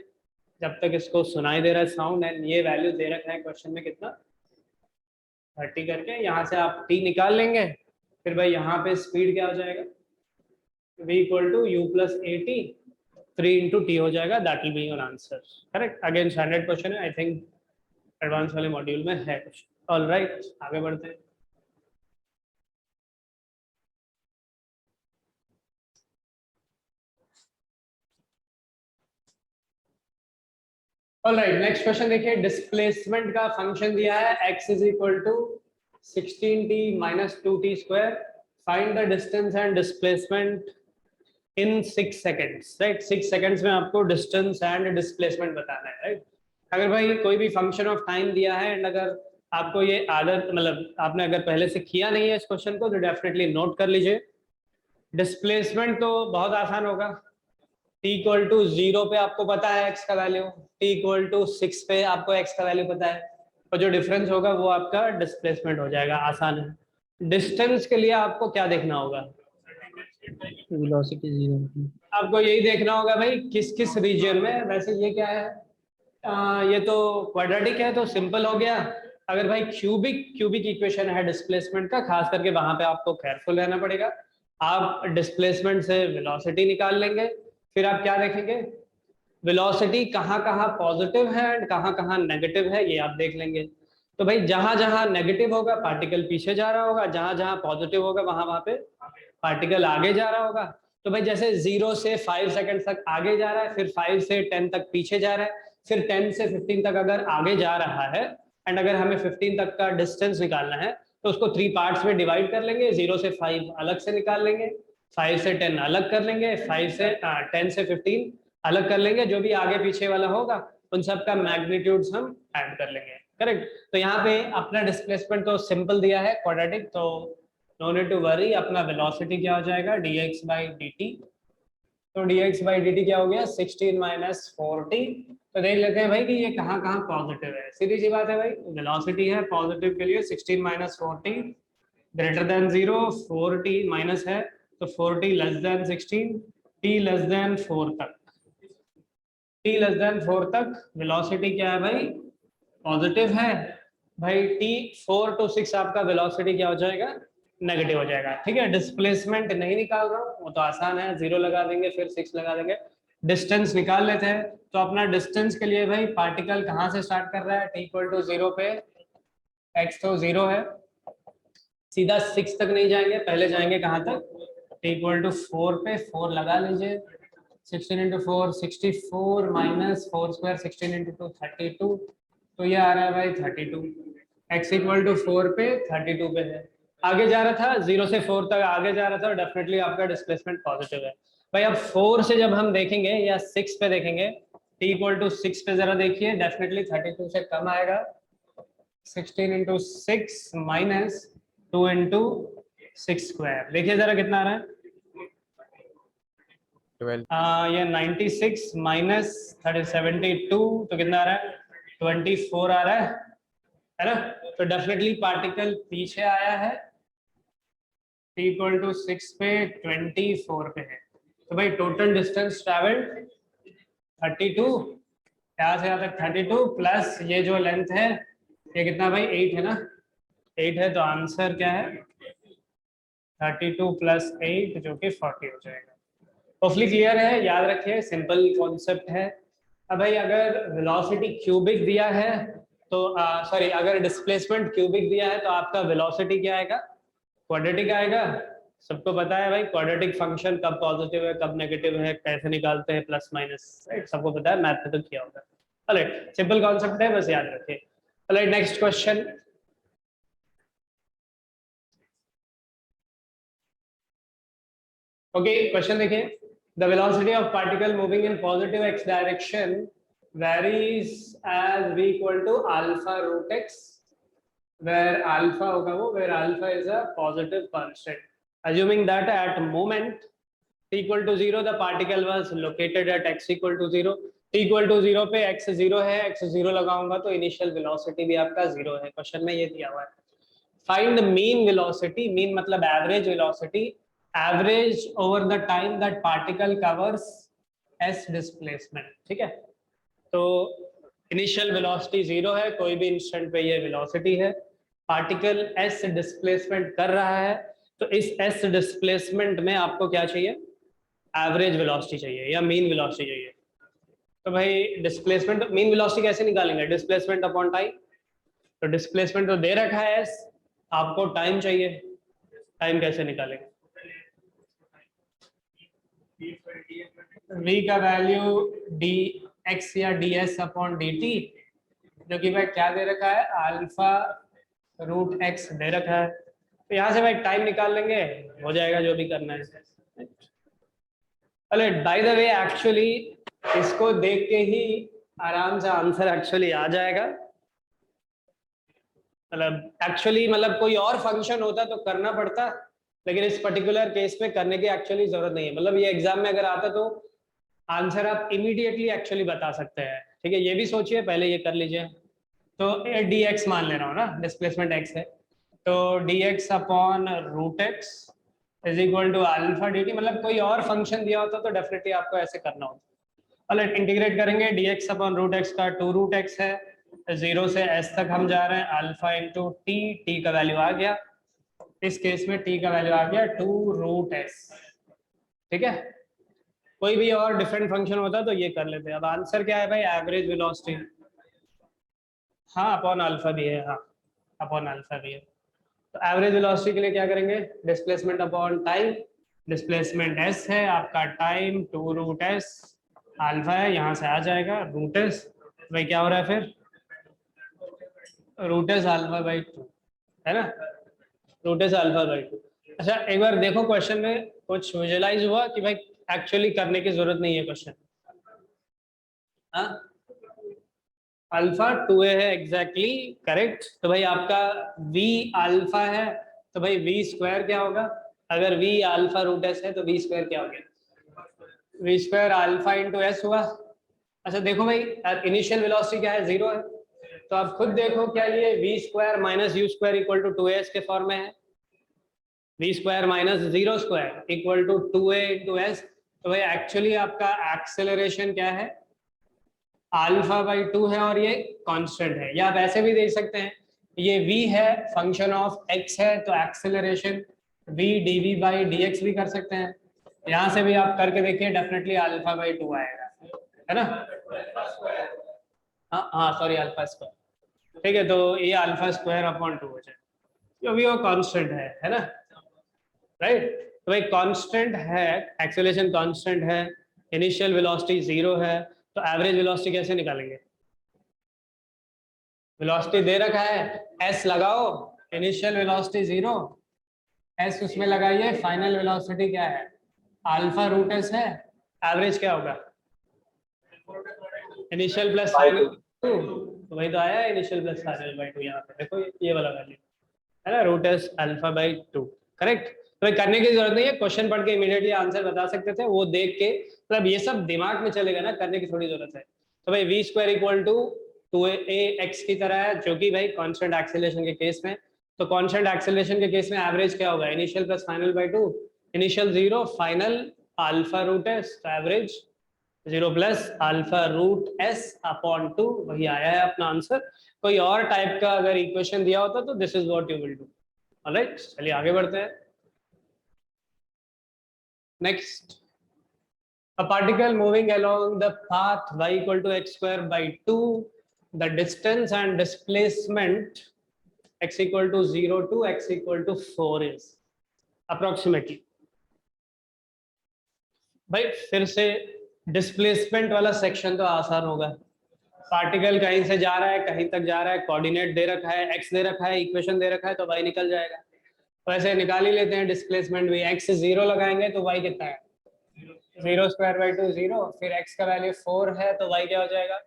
जब तक इसको सुनाई दे रहा है साउंड, एंड ये वैल्यू दे रखा है क्वेश्चन में कितना, 30 करके। यहाँ से आप टी निकाल लेंगे, फिर भाई यहाँ पे स्पीड क्या हो जाएगा, v equal to u plus a t, 3 into t हो जाएगा, that will be your answer. Correct, again standard question है, आई थिंक एडवांस वाले मॉड्यूल में है कुछ। ऑल राइट, आगे बढ़ते हैं। ऑल राइट, नेक्स्ट क्वेश्चन देखिए। डिस्प्लेसमेंट का फंक्शन दिया है x is equal to 16t minus 2t square, find the distance and displacement in 6 seconds, right. 6 seconds में आपको डिस्टेंस एंड डिस्प्लेसमेंट बताना है, राइट। अगर भाई कोई भी फंक्शन ऑफ टाइम दिया है एंड अगर आपको ये आदत, मतलब आपने अगर पहले से किया नहीं है इस क्वेश्चन को, तो डेफिनेटली नोट कर लीजिए। डिस्प्लेसमेंट तो बहुत आसान होगा। t इक्वल टू 0 पे आपको पता है x का वैल्यू, t इक्वल टू 6 पे आपको x का वैल्यू पता है, और जो डिफरेंस होगा वो आपका डिस्प्लेसमेंट हो जाएगा। आसान है। डिस्टेंस के लिए आपको क्या देखना होगा? वेलोसिटी 0। आपको यही देखना होगा भाई किस किस रीजन में। वैसे ये क्या है, ये तो क्वाड्रेटिक है तो सिंपल हो गया। अगर भाई क्यूबिक इक्वेशन है डिस्प्लेसमेंट का, खास करके वहां पे आपको केयरफुल रहना पड़ेगा। आप डिस्प्लेसमेंट से वेलोसिटी निकाल लेंगे, फिर आप क्या देखेंगे, वेलोसिटी कहाँ कहाँ पॉजिटिव है एंड कहाँ कहाँ नेगेटिव है, ये आप देख लेंगे। तो भाई जहां जहां नेगेटिव होगा पार्टिकल पीछे जा रहा होगा, जहां जहां पॉजिटिव होगा वहां वहां पे पार्टिकल आगे जा रहा होगा। तो भाई जैसे 0 से 5 सेकंड तक आगे जा रहा है, फिर 5 से 10 तक पीछे जा रहा है, फिर 10 से 15 तक अगर आगे जा रहा है एंड अगर हमें 15 तक का डिस्टेंस निकालना है तो उसको 3 पार्ट्स में डिवाइड कर लेंगे। 0 से 5 अलग से निकाल लेंगे, 5 से 10 अलग कर लेंगे, 10 से 15 अलग कर लेंगे। जो भी आगे पीछे वाला होगा उन सब का मैग्नीट्यूड्स हम ऐड कर लेंगे, करेक्ट। तो यहाँ पे अपना डिस्प्लेसमेंट तो सिंपल दिया है, क्वाड्रेटिक, तो नो नीड टू वरी। अपना वेलोसिटी क्या हो जाएगा, dx बाई dt। तो dx बाई dt क्या हो गया, 16 माइनस 40। तो देख लेते हैं भाई कि ये कहाँ कहाँ पॉजिटिव है। सीधी सी बात है भाई, वेलोसिटी है पॉजिटिव के लिए 16 माइनस 40 ग्रेटर देन 0, 40 माइनस है तो 40 less than 16, t less than 4 तक, t लेस देन 4 तक वेलोसिटी क्या है भाई, पॉजिटिव है। भाई t 4 to 6 आपका वेलोसिटी क्या हो जाएगा, नेगेटिव हो जाएगा, ठीक है। डिस्प्लेसमेंट नहीं निकाल रहा हूँ, वो तो आसान है, 0 लगा देंगे फिर 6 लगा देंगे। डिस्टेंस निकाल लेते हैं। तो अपना डिस्टेंस के लिए भाई पार्टिकल कहाँ से स्टार्ट कर रहा है, t इक्वल टू 0 पे, x तो 0 है, सीधा 6 तक नहीं जाएंगे, पहले जाएंगे कहाँ तक, t इक्वल टू 4 पे, 4 लगा लीजिए। 16 इंटू 4 64 माइनस 4 स्क्वायर 16 इंटू 2 32, तो ये आ रहा है भाई 32। x इक्वल टू 4 पे 32 पे है, आगे जा रहा था 0 से 4 तक आगे जा रहा था, डेफिनेटली आपका डिस्प्लेसमेंट पॉजिटिव है। भाई अब 4 से जब हम देखेंगे या 6 पे देखेंगे, t इक्वल टू 6 पे जरा देखिए, डेफिनेटली 32 से कम आएगा। 16 इंटू 6 माइनस 2 इंटू 6 स्क्वायर, देखिए जरा कितना आ रहा है, 12। ये 96 माइनस 72, तो कितना आ रहा है, 24 आ रहा है ना। तो डेफिनेटली पार्टिकल पीछे आया है, t इक्वल टू 6 पे 24 पे है। तो भाई टोटल डिस्टेंस ट्रैवल्ड 32, यहाँ से यहाँ तक 32 प्लस ये जो लेंथ है ये कितना भाई, 8 है ना, 8 है। तो आंसर क्या है, 32 प्लस 8 जो कि 40 हो जाएगा। होपफुली क्लियर है, याद रखिए सिंपल कॉन्सेप्ट है। अब भाई अगर वेलोसिटी क्यूबिक दिया है तो सॉरी, अगर डिस्प्लेसमेंट क्यूबिक दिया है तो आपका वेलोसिटी क्या आएगा, क्वाड्रेटिक आएगा। सबको पता है भाई क्वाड्रेटिक फंक्शन कब पॉजिटिव है कब नेगेटिव है, कैसे निकालते हैं प्लस माइनस, राइट, सबको पता है, मैथ में तो किया होगा। ऑलराइट, सिंपल कॉन्सेप्ट है, बस याद रखिए। Alright, next question. Okay, question देखिए। The velocity of particle moving in positive x direction varies as v equal to alpha root x, where alpha होगा वो, where alpha is a positive constant. Assuming that at moment t equal to 0 the particle was located at x equal to 0, t equal to 0 पे x 0 है, x 0 लगाऊंगा तो initial velocity भी आपका 0 है। Question में ये दिया हुआ है, फाइंड मीन वेलोसिटी, मीन मतलब average velocity, average over the time that particle covers S displacement, ठीक है। तो इनिशियल वेलोसिटी 0 है, कोई भी इंस्टेंट पे ये वेलोसिटी है, पार्टिकल एस डिस्प्लेसमेंट कर रहा है, तो इस एस डिस्प्लेसमेंट में आपको क्या चाहिए, एवरेज वेलोसिटी चाहिए या मीन वेलोसिटी चाहिए। तो भाई डिस्प्लेसमेंट मीन वेलोसिटी कैसे निकालेंगे, डिस्प्लेसमेंट अपॉन टाइम, तो डिस्प्लेसमेंट तो दे रखा है s, आपको टाइम चाहिए, टाइम कैसे निकालेंगे? v का वैल्यू dx या ds अपॉन dt, जो कि भाई क्या दे रखा है, अल्फा रूट x दे रखा है। तो यहाँ से भाई टाइम निकाल लेंगे, हो जाएगा जो भी करना है। अरे बाय द वे एक्चुअली इसको देख के ही आराम से आंसर एक्चुअली आ जाएगा। मतलब कोई और फंक्शन होता तो करना पड़ता, लेकिन इस पर्टिकुलर केस में करने की एक्चुअली जरूरत नहीं है। मतलब ये एग्जाम में अगर आता तो आंसर आप इमीडिएटली एक्चुअली बता सकते हैं। ठीक है, ये भी सोचिए, पहले ये कर लीजिए। तो dx मान ले रहा हूँ ना, डिस्प्लेसमेंट x है, तो dx upon root x is equal to alpha dt। मतलब कोई और फंक्शन दिया होता तो डेफिनेटली आपको ऐसे करना होता। अलग इंटीग्रेट करेंगे, dx अपॉन रूट एक्स का 2 रूट एक्स है, 0 से s तक हम जा रहे हैं, अल्फा इंटू टी का वैल्यू आ गया, इस केस में t का वैल्यू आ गया 2 रूट s। ठीक है, कोई भी और डिफरेंट फंक्शन होता तो ये कर लेते। अब आंसर क्या है भाई, एवरेज वेलोसिटी। हाँ अपॉन अल्फा भी है, हाँ अपॉन अल्फा भी है। तो एवरेज वेलोसिटी के लिए क्या करेंगे, displacement upon time. Displacement s है आपका, टाइम 2 रूट s, अल्फा है, यहाँ से आ जाएगा रूट s। भाई क्या हो रहा है फिर, रूट s अल्फा बाई 2 है ना, रूट s अल्फा बाई 2। अच्छा एक बार देखो क्वेश्चन में कुछ विजुअलाइज हुआ कि भाई एक्चुअली करने की जरूरत नहीं है क्वेश्चन। हाँ अल्फा 2a है एग्जैक्टली करेक्ट। तो भाई आपका v अल्फा है, तो भाई v स्क्वायर क्या होगा, अगर v अल्फा रूट s है तो v स्क्वायर क्या हो गया, v square alpha into S हुआ। अच्छा देखो भाई इनिशियल वेलोसिटी क्या है, 0 है, तो आप खुद देखो क्या ये v square minus u square equal to 2as के फॉर्म में है, v square minus 0 square equal to 2a into s. तो भाई एक्चुअली आपका एक्सेलरेशन क्या है, अल्फा बाई 2 है और ये कांस्टेंट है, या आप ऐसे भी देख सकते हैं, ये v है फंक्शन ऑफ x है, तो acceleration v dv by dx भी कर सकते हैं। यहाँ से भी आप करके देखिए, डेफिनेटली अल्फा बाई 2 आएगा, है ना। हाँ हाँ सॉरी अल्फा स्क्वायर, ठीक है, तो ये अल्फा स्क्वायर अपॉन 2 हो जाए, क्योंकि वो कांस्टेंट है ना, राइट। तो भाई कांस्टेंट है, एक्सेलरेशन कांस्टेंट है, इनिशियल वेलोसिटी 0 है, तो एवरेज वेलोसिटी कैसे निकालेंगे, वेलोसिटी दे रखा है, s लगाओ, इनिशियल वेलोसिटी 0, s उसमें लगाइए, फाइनल वेलोसिटी क्या है, अल्फा रूट s है, एवरेज क्या होगा, इनिशियल प्लस फाइनल 2, तो वही तो आया इनिशियल प्लस फाइनल बाई 2। यहाँ पे देखो ये वाला वैल्यू है ना, root s alpha by 2, correct. तो करने की जरूरत नहीं है, क्वेश्चन पढ़ के इमीडिएटली आंसर बता सकते थे, वो देख के मतलब ये सब दिमाग में चलेगा ना, करने की थोड़ी जरूरत है। तो भाई v square equal to 2ax की तरह है, जो कि भाई कांस्टेंट एक्सेलरेशन के केस में, तो कांस्टेंट एक्सेलरेशन के केस में एवरेज क्या होगा, initial plus final by 2, initial 0 final alpha root s, तो average 0 plus alpha root s upon 2, वही आया है अपना आंसर। कोई और टाइप का अगर इक्वेशन दिया होता तो this is what you will do. Alright, चलिए आगे बढ़ते हैं। Next, a particle moving along the path y equal to x square by 2, the distance and displacement x equal to 0 to x equal to 4 is approximately। भाई फिर से displacement वाला section तो आसान होगा, पार्टिकल कहीं से जा रहा है कहीं तक जा रहा है, कोऑर्डिनेट दे रखा है, x दे रखा है, इक्वेशन दे रखा है, तो y निकल जाएगा। तो ऐसे निकाल ही लेते हैं डिस्प्लेसमेंट भी, x 0 लगाएंगे तो y कितना है, 0 स्क्वायर बाई 2 0, फिर x का वैल्यू 4 है तो y क्या हो जाएगा,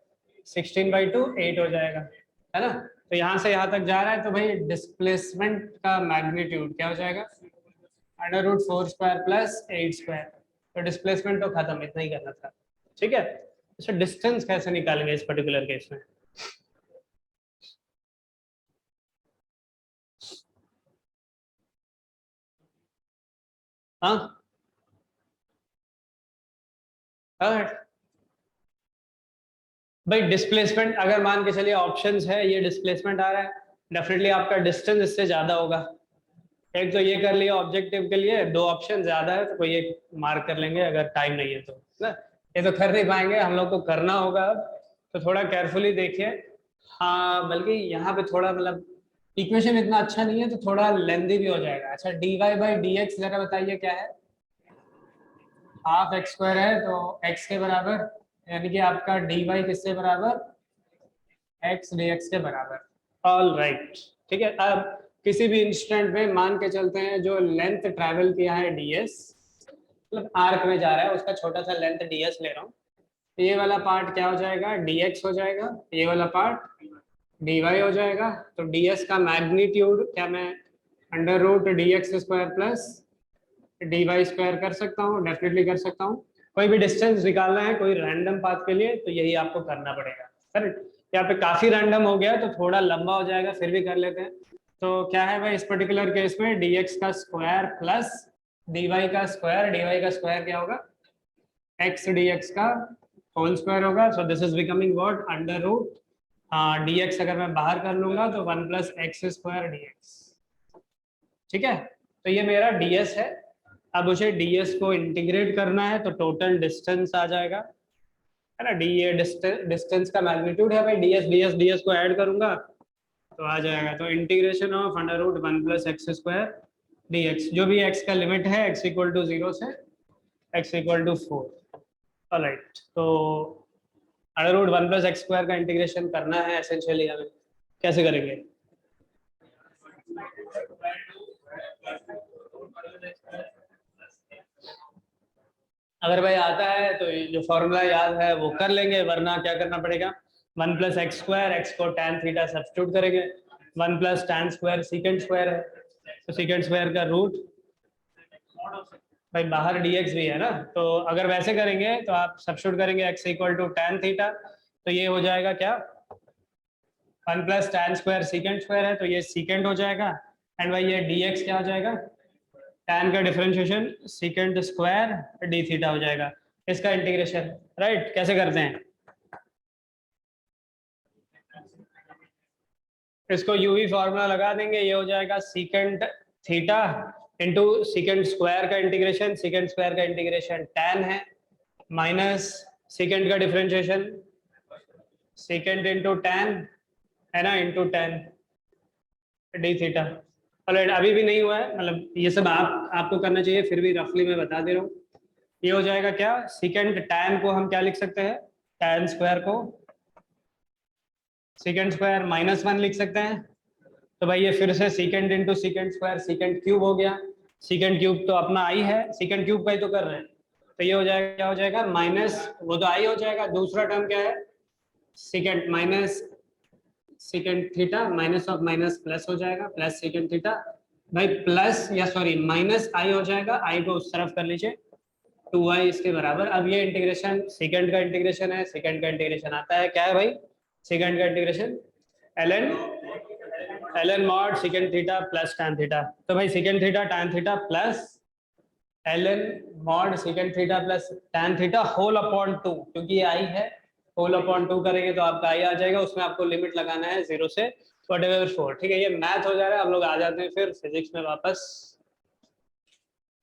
16 बाई 2 8 हो जाएगा, है ना। तो यहाँ से यहाँ तक जा रहा है, तो भाई डिस्प्लेसमेंट का मैग्नीट्यूड क्या हो जाएगा, under root 4 square plus 8 square. तो डिस्प्लेसमेंट तो खत्म, इतना ही करना था, ठीक है। अच्छा डिस्टेंस कैसे निकालेंगे इस पर्टिकुलर केस में, हाँ भाई डिस्प्लेसमेंट अगर मान के चलिए ऑप्शंस है, ये डिस्प्लेसमेंट आ रहा है, डेफिनेटली आपका डिस्टेंस इससे ज्यादा होगा। एक तो ये कर लिया ऑब्जेक्टिव के लिए, दो ऑप्शन ज्यादा है तो कोई एक मार्क कर लेंगे अगर टाइम नहीं है तो ना, ये तो कर नहीं पाएंगे, हम लोग को करना होगा अब, तो थोड़ा केयरफुली देखिए। हाँ, बल्कि यहाँ पे थोड़ा मतलब इक्वेशन इतना अच्छा नहीं है तो थोड़ा लेंदी भी हो जाएगा। अच्छा, dy बाई डी एक्स जरा बताइए क्या है। हाफ एक्स स्क्वायर है तो x के बराबर, यानी कि आपका dy किससे बराबर, x dx के बराबर। ऑल राइट, ठीक है। अब किसी भी इंस्टेंट में मान के चलते हैं जो लेंथ ट्रैवल किया है ds, मतलब आर्क में जा रहा है, उसका छोटा सा लेंथ ds ले रहा हूँ, तो ये वाला पार्ट क्या हो जाएगा, dx हो जाएगा, ये वाला पार्ट dy हो जाएगा। तो ds का मैग्नीट्यूड क्या मैं under root d x square plus d y square कर सकता हूँ, डेफिनेटली कर सकता हूँ। कोई भी डिस्टेंस निकालना है कोई रैंडम पाथ के लिए तो यही आपको करना पड़ेगा। करेक्ट। यहाँ पे काफी रैंडम हो गया तो थोड़ा लंबा हो जाएगा, फिर भी कर लेते हैं। तो क्या है भाई, इस पर्टिकुलर केस में डी एक्स का स्क्वायर प्लस डी वाई का स्क्वायर, डी वाई का स्क्वायर क्या होगा, एक्स डी एक्स का होल स्क्वायर होगा। So this is becoming what, under root d x अगर मैं बाहर कर लूंगा तो 1 plus x square d x. ठीक है, तो ये मेरा ds है। अब मुझे ds को इंटीग्रेट करना है तो टोटल डिस्टेंस आ जाएगा, है ना। डी ये डिस्टेंस का मैग्नीट्यूड है भाई, ds को ऐड करूंगा तो आ जाएगा। तो integration of under root 1 plus x square d x, जो भी x का लिमिट है x इक्वल टू 0 से x इक्वल टू 4। ऑलराइट, तो under root 1 plus x square का इंटीग्रेशन करना है एसेंशियली हमें। कैसे करेंगे, अगर भाई आता है तो जो फॉर्मूला याद है वो कर लेंगे, वरना क्या करना पड़ेगा, 1 प्लस एक्स स्क्वायर, एक्स को tan थीटा सब्स्टिट्यूट करेंगे, 1 plus tan square second square है, तो सीकेंड स्क्वायर का रूट, भाई बाहर dx भी है ना, तो अगर वैसे करेंगे तो आप सब्स्टिट्यूट करेंगे x equal to tan theta, तो ये हो जाएगा क्या, 1 plus tan square second square है तो ये सीकेंड हो जाएगा, एंड भाई ये dx क्या हो जाएगा, tan का differentiation secant square D theta हो जाएगा, इसका इंटीग्रेशन। राइट, कैसे करते हैं इसको, यूवी फॉर्मूला लगा देंगे, ये हो जाएगा secant theta into secant square का इंटीग्रेशन, सीकेंड स्क्वायर का इंटीग्रेशन tan है, माइनस सीकेंड का डिफरेंशिएशन सीकेंड इंटू tan है ना, into tan D theta. Alright, अभी भी नहीं हुआ है, मतलब ये सब आपको करना चाहिए, फिर भी रफली मैं बता दे रहा हूँ। ये हो जाएगा क्या, सीकेंड tan को हम क्या लिख सकते हैं, tan स्क्वायर को सीकेंड स्क्वायर माइनस 1 लिख सकते हैं, तो भाई ये फिर से सीकेंड इंटू सीकेंड स्क्वायर सीकेंड क्यूब हो गया, सीकेंड क्यूब तो अपना आई है, सीकेंड क्यूब का ही तो कर रहे हैं, तो ये हो जाएगा क्या हो जाएगा, माइनस वो तो आई हो जाएगा, दूसरा टर्म क्या है सीकेंड minus secant theta, minus of minus plus हो जाएगा, प्लस सीकेंड थीटा, भाई प्लस या सॉरी माइनस आई हो जाएगा, आई को उस तरफ कर लीजिए, 2i इसके बराबर। अब ये इंटीग्रेशन सेकंड का इंटीग्रेशन है, सेकंड का इंटीग्रेशन आता है क्या है भाई, सेकंड का integration ln mod second theta plus tan theta, तो भाई second theta tan theta plus ln mod second theta plus tan theta whole upon 2, क्योंकि ये आई है, होल अपॉन 2 करेंगे तो आपका आई आ जाएगा, उसमें आपको लिमिट लगाना है 0 से ⁻4। ठीक है, ये मैथ हो जा रहा है, हम लोग आ जाते हैं फिर फिजिक्स में वापस।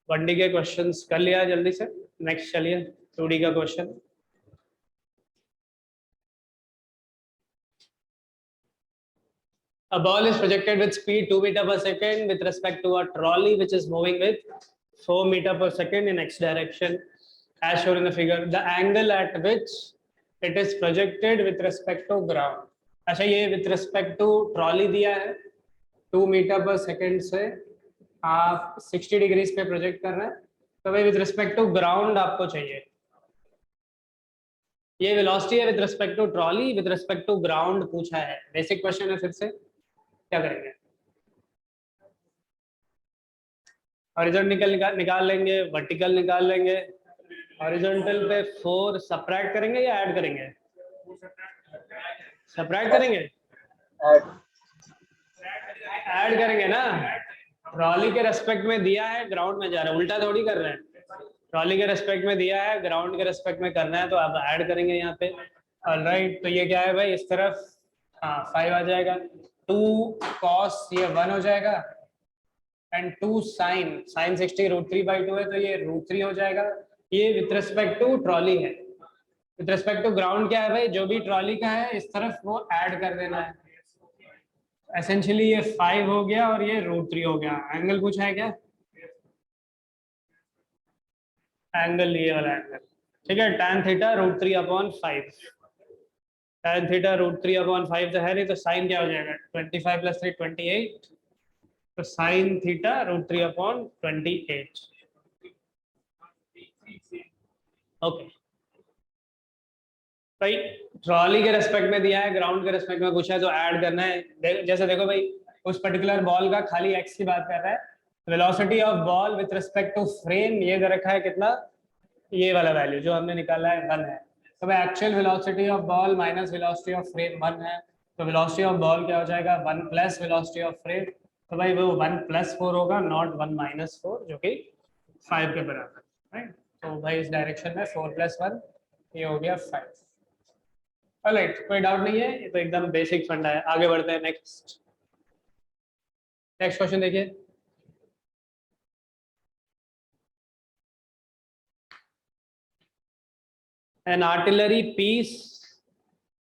1D के क्वेश्चंस कर लिया जल्दी से, नेक्स्ट चलिए 2D का question. A ball is projected with speed 2 meter per second with respect to a trolley which is moving with 4 meter per second in x direction as shown in the figure. The angle at which it is projected with respect to ground. अच्छा, ये with respect to trolley दिया है, 2 metre per second से आप 60 degrees पे project कर रहे हैं, तो भाई विद रिस्पेक्ट टू ग्राउंड आपको चाहिए, ये वेलोसिटी है with respect to trolley, with respect to ground पूछा है, बेसिक क्वेश्चन है, फिर से क्या करेंगे, हॉरिजॉन्टल निकाल लेंगे, वर्टिकल निकाल लेंगे, हॉरिजॉन्टल पे 4 सबट्रैक्ट करेंगे या ऐड करेंगे, सबट्रैक्ट करेंगे, ऐड करेंगे ना, ट्रॉली के रेस्पेक्ट में दिया है, ग्राउंड में जा रहा है, उल्टा थोड़ी कर रहे हैं, ट्रॉली के रेस्पेक्ट में दिया है, ग्राउंड के रेस्पेक्ट में करना है, तो आप ऐड करेंगे यहाँ पे। ऑलराइट, तो ये क्या है भाई, इस तरफ हाँ 5 आ जाएगा, 2 cos ये 1 हो जाएगा, एंड 2 sin 60 √3/2 है तो ये √3 हो जाएगा, ये विथ रिस्पेक्ट टू ट्रॉली है। विद रिस्पेक्ट टू ग्राउंड क्या है भाई, जो भी ट्रॉली का है इस तरफ वो ऐड कर देना है। एसेंशियली ये 5 हो गया और ये √3 हो गया। एंगल पूछा है क्या? एंगल ये वाला एंगल, ठीक है। tan थीटा √3/5, tan थीटा √3/5 तो है नहीं, तो साइन क्या हो जाएगा? 25 + 3 28, तो साइन थीटा √3/28। ओके भाई, ट्रॉली के रेस्पेक्ट में दिया है, ग्राउंड के रेस्पेक्ट में पूछा है तो ऐड करना है। जैसे देखो भाई, उस पर्टिकुलर बॉल का खाली एक्स की बात कर रहा है, velocity of ball with respect to frame ये दे रखा है कितना, ये वाला वैल्यू जो हमने निकाला है 1 है। तो भाई actual velocity of ball minus velocity of frame 1 है, तो वेलोसिटी ऑफ बॉल क्या हो जाएगा? 1 + वेलोसिटी ऑफ फ्रेम। तो भाई वो 1 + 4 होगा, नॉट 1 - 4, जो कि 5 के बराबर, राइट। तो भाई इस डायरेक्शन में 4 + 1 ये हो गया 5। ऑलराइट, कोई डाउट नहीं है, ये तो एकदम बेसिक फंडा है। आगे बढ़ते हैं, नेक्स्ट क्वेश्चन देखिए। An artillery piece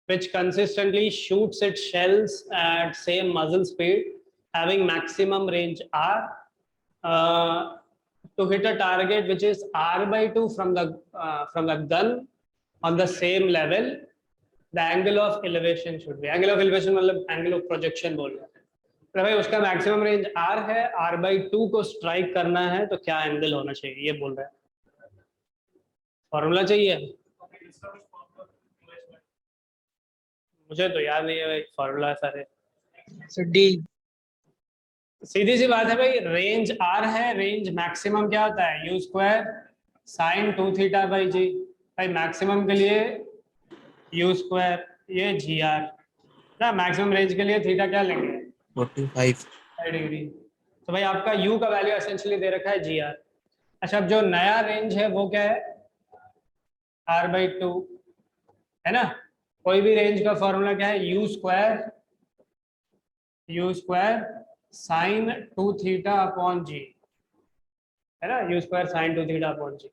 which consistently shoots its shells at same muzzle speed, having maximum range R, to hit a target which is R/2 from the gun on the same level, the angle of elevation should be, angle of elevation मतलब angle of projection बोल रहे हैं। तो भाई उसका maximum range R है, R/2 को strike करना है तो क्या एंगल होना चाहिए, ये बोल रहा है। फॉर्मूला चाहिए, मुझे तो याद नहीं है भाई फॉर्मूला सारे। डी। सीधी सी बात है भाई, रेंज R है, रेंज मैक्सिमम क्या होता है? U² sin 2θ/g। भाई मैक्सिमम के लिए U², ये GR ना, मैक्सिमम रेंज के लिए थीटा क्या लेंगे? 45 डिग्री। तो भाई आपका U का वैल्यू एसेंशियली दे रखा है GR। अच्छा, अब जो नया रेंज है वो क्या है? R/2 है ना। कोई भी रेंज का फॉर्मूला क्या है? U² sin 2θ/g है ना, U² sin 2θ/g।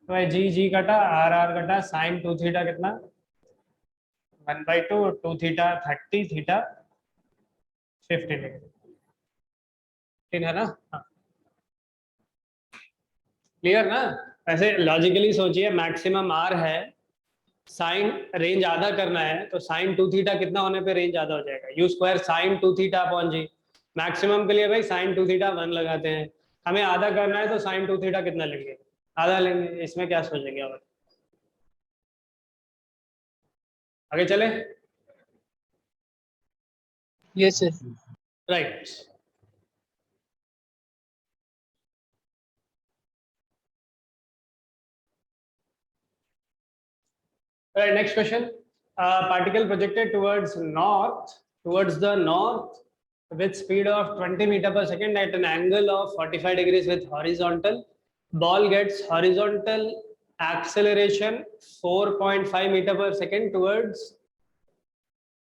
तो भाई G कटा, R कटा, sin 2θ कितना? 1/2, 2θ 30, थीटा 50 डिग्री, ठीक है ना। हाँ, क्लियर ना। ऐसे लॉजिकली सोचिए, मैक्सिमम R है, साइन रेंज आधा करना है तो साइन 2θ कितना होने पे रेंज आधा हो जाएगा? U² sin 2θ/g। मैक्सिमम के लिए भाई sin 2θ 1 लगाते हैं, हमें आधा करना है तो sin 2θ कितना लेंगे? आधा लेंगे। इसमें क्या सोचेंगे? और आगे चले, yes sir. Right. Right, next question. Particle projected towards the north with speed of 20 meter/second at an angle of 45 degrees with horizontal. Ball gets horizontal acceleration 4.5 meter/second towards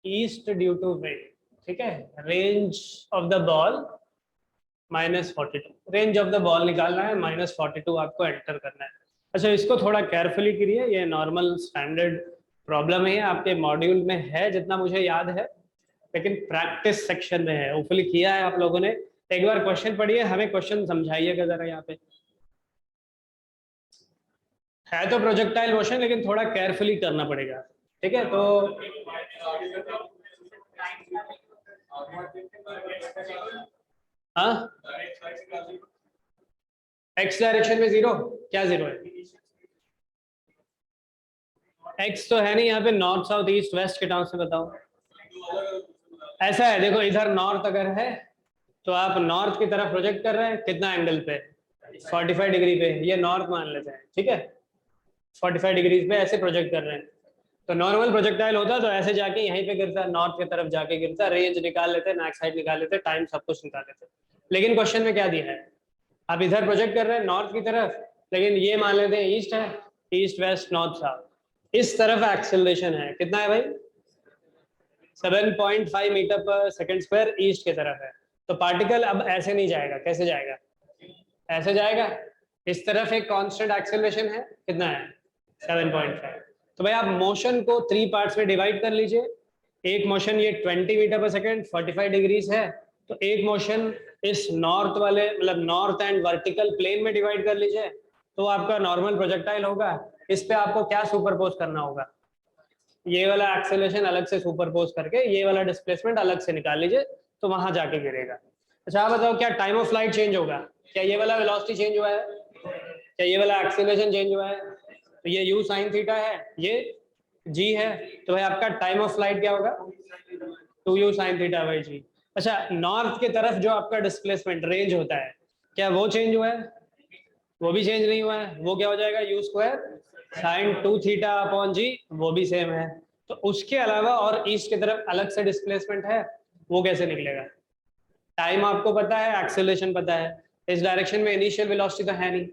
east due to wind. ठीक है, range of the ball -42, range of the ball निकालना है, -42 आपको enter करना है। अच्छा, इसको थोड़ा केयरफुली करिए, ये नॉर्मल स्टैंडर्ड प्रॉब्लम है, आपके मॉड्यूल में है जितना मुझे याद है, लेकिन प्रैक्टिस सेक्शन में है, होपफुली किया है आप लोगों ने। एक बार क्वेश्चन पढ़िए, हमें क्वेश्चन समझाइएगा जरा। यहाँ पे है तो प्रोजेक्टाइल मोशन, लेकिन थोड़ा केयरफुली करना पड़ेगा, ठीक है। तो हाँ, एक्स डायरेक्शन में 0, क्या 0 है? एक्स तो है नहीं यहाँ पे, नॉर्थ साउथ ईस्ट वेस्ट के टर्म से बताओ। ऐसा है, देखो इधर नॉर्थ अगर है तो आप नॉर्थ की तरफ प्रोजेक्ट कर रहे हैं, कितना एंगल पे? 45 डिग्री पे, ये नॉर्थ मान लेते हैं, ठीक है। 45 डिग्री पे ऐसे प्रोजेक्ट कर रहे हैं, तो नॉर्मल प्रोजेक्टाइल होता तो ऐसे जाके यहीं पे गिरता, नॉर्थ की तरफ जाके गिरता, रेंज निकाल लेते, मैक्स हाइट निकाल लेते, टाइम सब कुछ निकाल लेते। लेकिन क्वेश्चन में क्या दिया है? आप इधर प्रोजेक्ट कर रहे हैं नॉर्थ की तरफ, लेकिन ये मान लेते हैं ईस्ट है, ईस्ट वेस्ट नॉर्थ साउथ, इस तरफ एक्सेलरेशन है, कितना है भाई? 7.5 मीटर/सेकंड स्क्वायर ईस्ट की तरफ है। तो पार्टिकल अब ऐसे नहीं जाएगा, कैसे जाएगा? ऐसे जाएगा। इस तरफ एक कांस्टेंट एक्सेलरेशन है, कितना है? 7.5। तो भाई आप मोशन को 3 पार्ट्स में डिवाइड कर लीजिए। एक मोशन ये 20 मीटर पर सेकेंड 45 डिग्रीज है, तो एक मोशन इस नॉर्थ वाले मतलब नॉर्थ एंड वर्टिकल प्लेन में डिवाइड कर लीजिए, तो आपका नॉर्मल प्रोजेक्टाइल होगा। इस पे आपको क्या सुपरपोज करना होगा, ये वाला एक्सेलरेशन अलग से सुपरपोज करके ये वाला डिस्प्लेसमेंट अलग से निकाल लीजिए, तो वहां जाके गिरेगा। अच्छा आप बताओ, क्या टाइम ऑफ फ्लाइट चेंज होगा? क्या ये वाला वेलोसिटी चेंज हुआ है? क्या ये वाला एक्सेलरेशन चेंज हुआ है? तो ये u sin थीटा है, ये g है, तो भाई आपका टाइम ऑफ फ्लाइट क्या होगा? 2u sin theta by g। अच्छा नॉर्थ की तरफ जो आपका डिस्प्लेसमेंट रेंज होता है, क्या वो चेंज हुआ है? वो भी चेंज नहीं हुआ है, वो क्या हो जाएगा? u square sine 2 theta upon g, वो भी सेम है। तो उसके अलावा और ईस्ट की तरफ अलग से डिस्प्लेसमेंट है, वो कैसे निकलेगा? टाइम आपको पता है, एक्सेलरेशन पता है, इस डायरेक्शन में इनिशियल वेलोसिटी तो है नहीं,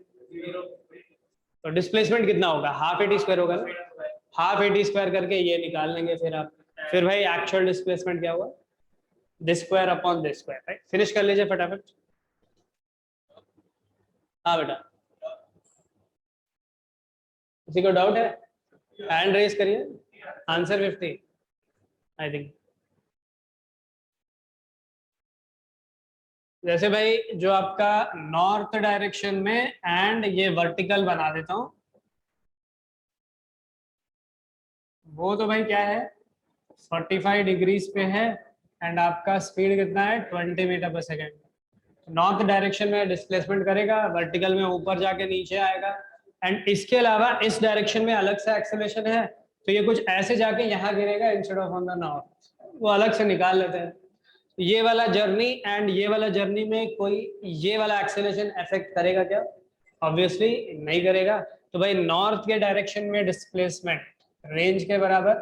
तो डिस्प्लेसमेंट कितना होगा? हाफ ए टी स्क्वायर होगा ना, हाफ ए टी स्क्वायर करके ये निकाल लेंगे फिर आप। फिर भाई एक्चुअल डिस्प्लेसमेंट क्या हुआ? This square upon this square, right? Finish कर लीजिए फटाफट। हाँ बेटा, किसी को डाउट है? हैंड रेज करिए। Answer 50 I think. जैसे भाई जो आपका नॉर्थ डायरेक्शन में एंड ये वर्टिकल बना देता हूं, वो तो भाई क्या है 45 डिग्रीज पे है, एंड आपका स्पीड कितना है 20 metre per second. North direction में डिस्प्लेसमेंट करेगा, वर्टिकल में ऊपर जाके नीचे आएगा, एंड इसके अलावा इस डायरेक्शन में अलग से एक्सेलरेशन है, तो ये कुछ ऐसे जाके यहाँ गिरेगा instead of on the north, वो अलग से निकाल लेते हैं। ये वाला जर्नी एंड ये वाला जर्नी में कोई ये वाला एक्सेलरेशन अफेक्ट करेगा क्या? ऑब्वियसली नहीं करेगा। तो भाई नॉर्थ के डायरेक्शन में डिस्प्लेसमेंट रेंज के बराबर,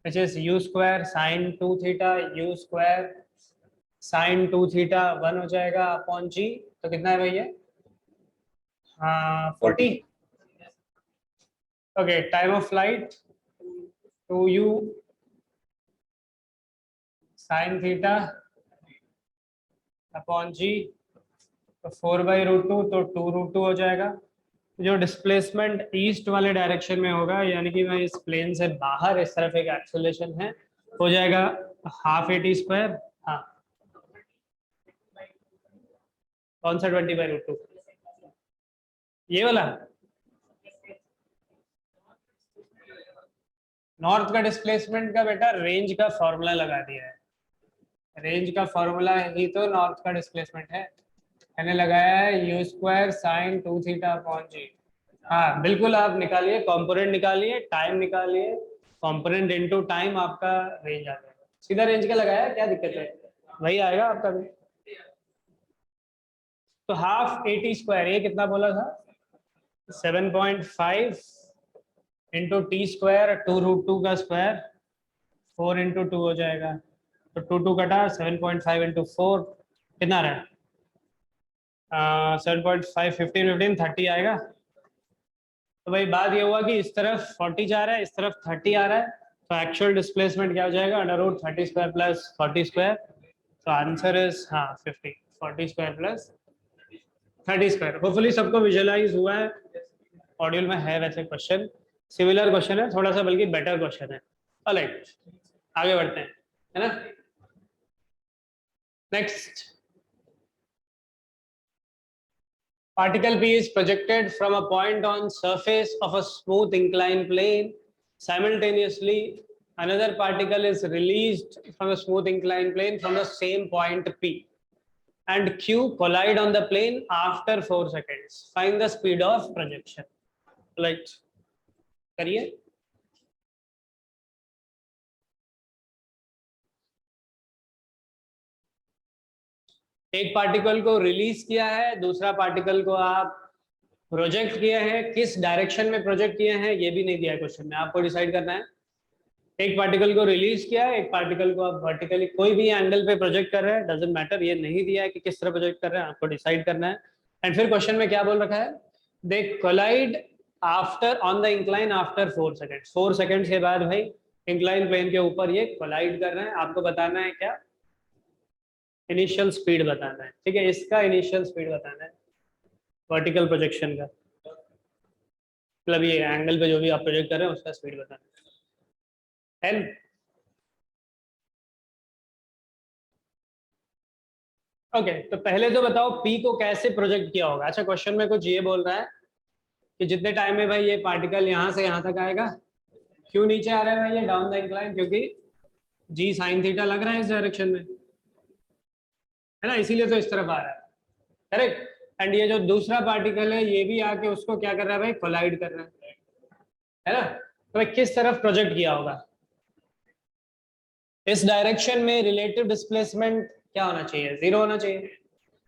which is u square sine 2 theta u square sine 2 theta 1 हो जाएगा अपॉन g। तो कितना है भैया? हाँ 40। Okay, time of flight 2u sine theta upon g, तो 4/√2, तो 2√2 हो जाएगा। जो डिस्प्लेसमेंट ईस्ट वाले डायरेक्शन में होगा, यानी कि मैं इस प्लेन से बाहर इस तरफ एक एक्सेलरेशन है, हो जाएगा हाफ ए टी स्क्वायर। हाँ कौन सा 20/√2? ये वाला नॉर्थ का डिस्प्लेसमेंट का बेटा रेंज का फॉर्मूला लगा दिया है, रेंज का फॉर्मूला ही तो नॉर्थ का डिस्प्लेसमेंट है, मैंने लगाया है u square sine 2 theta upon g। हाँ बिल्कुल, आप निकालिए कंपोनेंट, निकालिए टाइम, निकालिए कंपोनेंट इनटू टाइम, आपका रेंज आ जाएगा। सीधा रेंज का लगाया, क्या दिक्कत है? वही आएगा आपका भी। तो हाफ ए टी स्क्वायर, ये कितना बोला था? 7.5 इंटू टी स्क्वायर 2√2 का स्क्वायर 4 इंटू 2 हो जाएगा, तो 2 कटा 7.5 इंटू 4 कितना रहा? 7.5 15 30 आएगा। तो भाई बात ये हुआ कि इस तरफ 40 जा रहा है, इस तरफ 30 आ रहा है, तो एक्चुअल डिस्प्लेसमेंट क्या हो जाएगा? √30 स्क्वायर प्लस 40 स्क्वायर। तो आंसर इज हाँ 50, 40 स्क्वायर प्लस 30 स्क्वायर। होपफुली सबको विजुअलाइज हुआ है, मॉड्यूल में है वैसे क्वेश्चन, सिमिलर क्वेश्चन है, थोड़ा सा बल्कि बेटर क्वेश्चन है। ऑलराइट आगे बढ़ते हैं, है ना? Next, particle P is projected from a point on surface of a smooth inclined plane. Simultaneously, another particle is released from a smooth inclined plane from the same point P, and Q collide on the plane after 4 seconds. Find the speed of projection. Right. करिए। एक particle को release किया है, दूसरा particle को आप project किए हैं, किस डायरेक्शन में प्रोजेक्ट किए हैं ये भी नहीं दिया है क्वेश्चन में, आपको डिसाइड करना है। एक पार्टिकल को रिलीज किया है, एक पार्टिकल को आप वर्टिकली कोई भी एंगल पे प्रोजेक्ट कर रहे हैं, डजंट मैटर, ये नहीं दिया है कि किस तरह प्रोजेक्ट कर रहे हैं, आपको डिसाइड करना है। एंड फिर क्वेश्चन में क्या बोल रखा है? They collide after on the incline after 4 second. 4 second के बाद भाई इंक्लाइन प्लेन के ऊपर ये कोलाइड कर रहे हैं, आपको बताना है क्या? इनिशियल स्पीड बताना है, ठीक है, इसका इनिशियल स्पीड बताना है वर्टिकल प्रोजेक्शन का। मतलब ये एंगल पे जो भी आप प्रोजेक्ट कर रहे हैं उसका स्पीड बताना है। ओके तो पहले तो बताओ पी को कैसे प्रोजेक्ट किया होगा। अच्छा क्वेश्चन में कुछ ये बोल रहा है कि जितने टाइम में भाई ये पार्टिकल यहाँ से यहाँ तक आएगा, क्यों नीचे आ रहा है भाई ये डाउन द इंक्लाइन, क्योंकि जी साइन थीटा लग रहा है इस डायरेक्शन में, है ना, इसीलिए तो इस तरफ आ रहा है, करेक्ट। एंड ये जो दूसरा पार्टिकल है ये भी आके उसको क्या कर रहा है भाई, कोलाइड कर रहा है ना। तो भाई किस तरफ प्रोजेक्ट किया होगा, इस डायरेक्शन में रिलेटिव डिस्प्लेसमेंट क्या होना चाहिए, 0 होना चाहिए।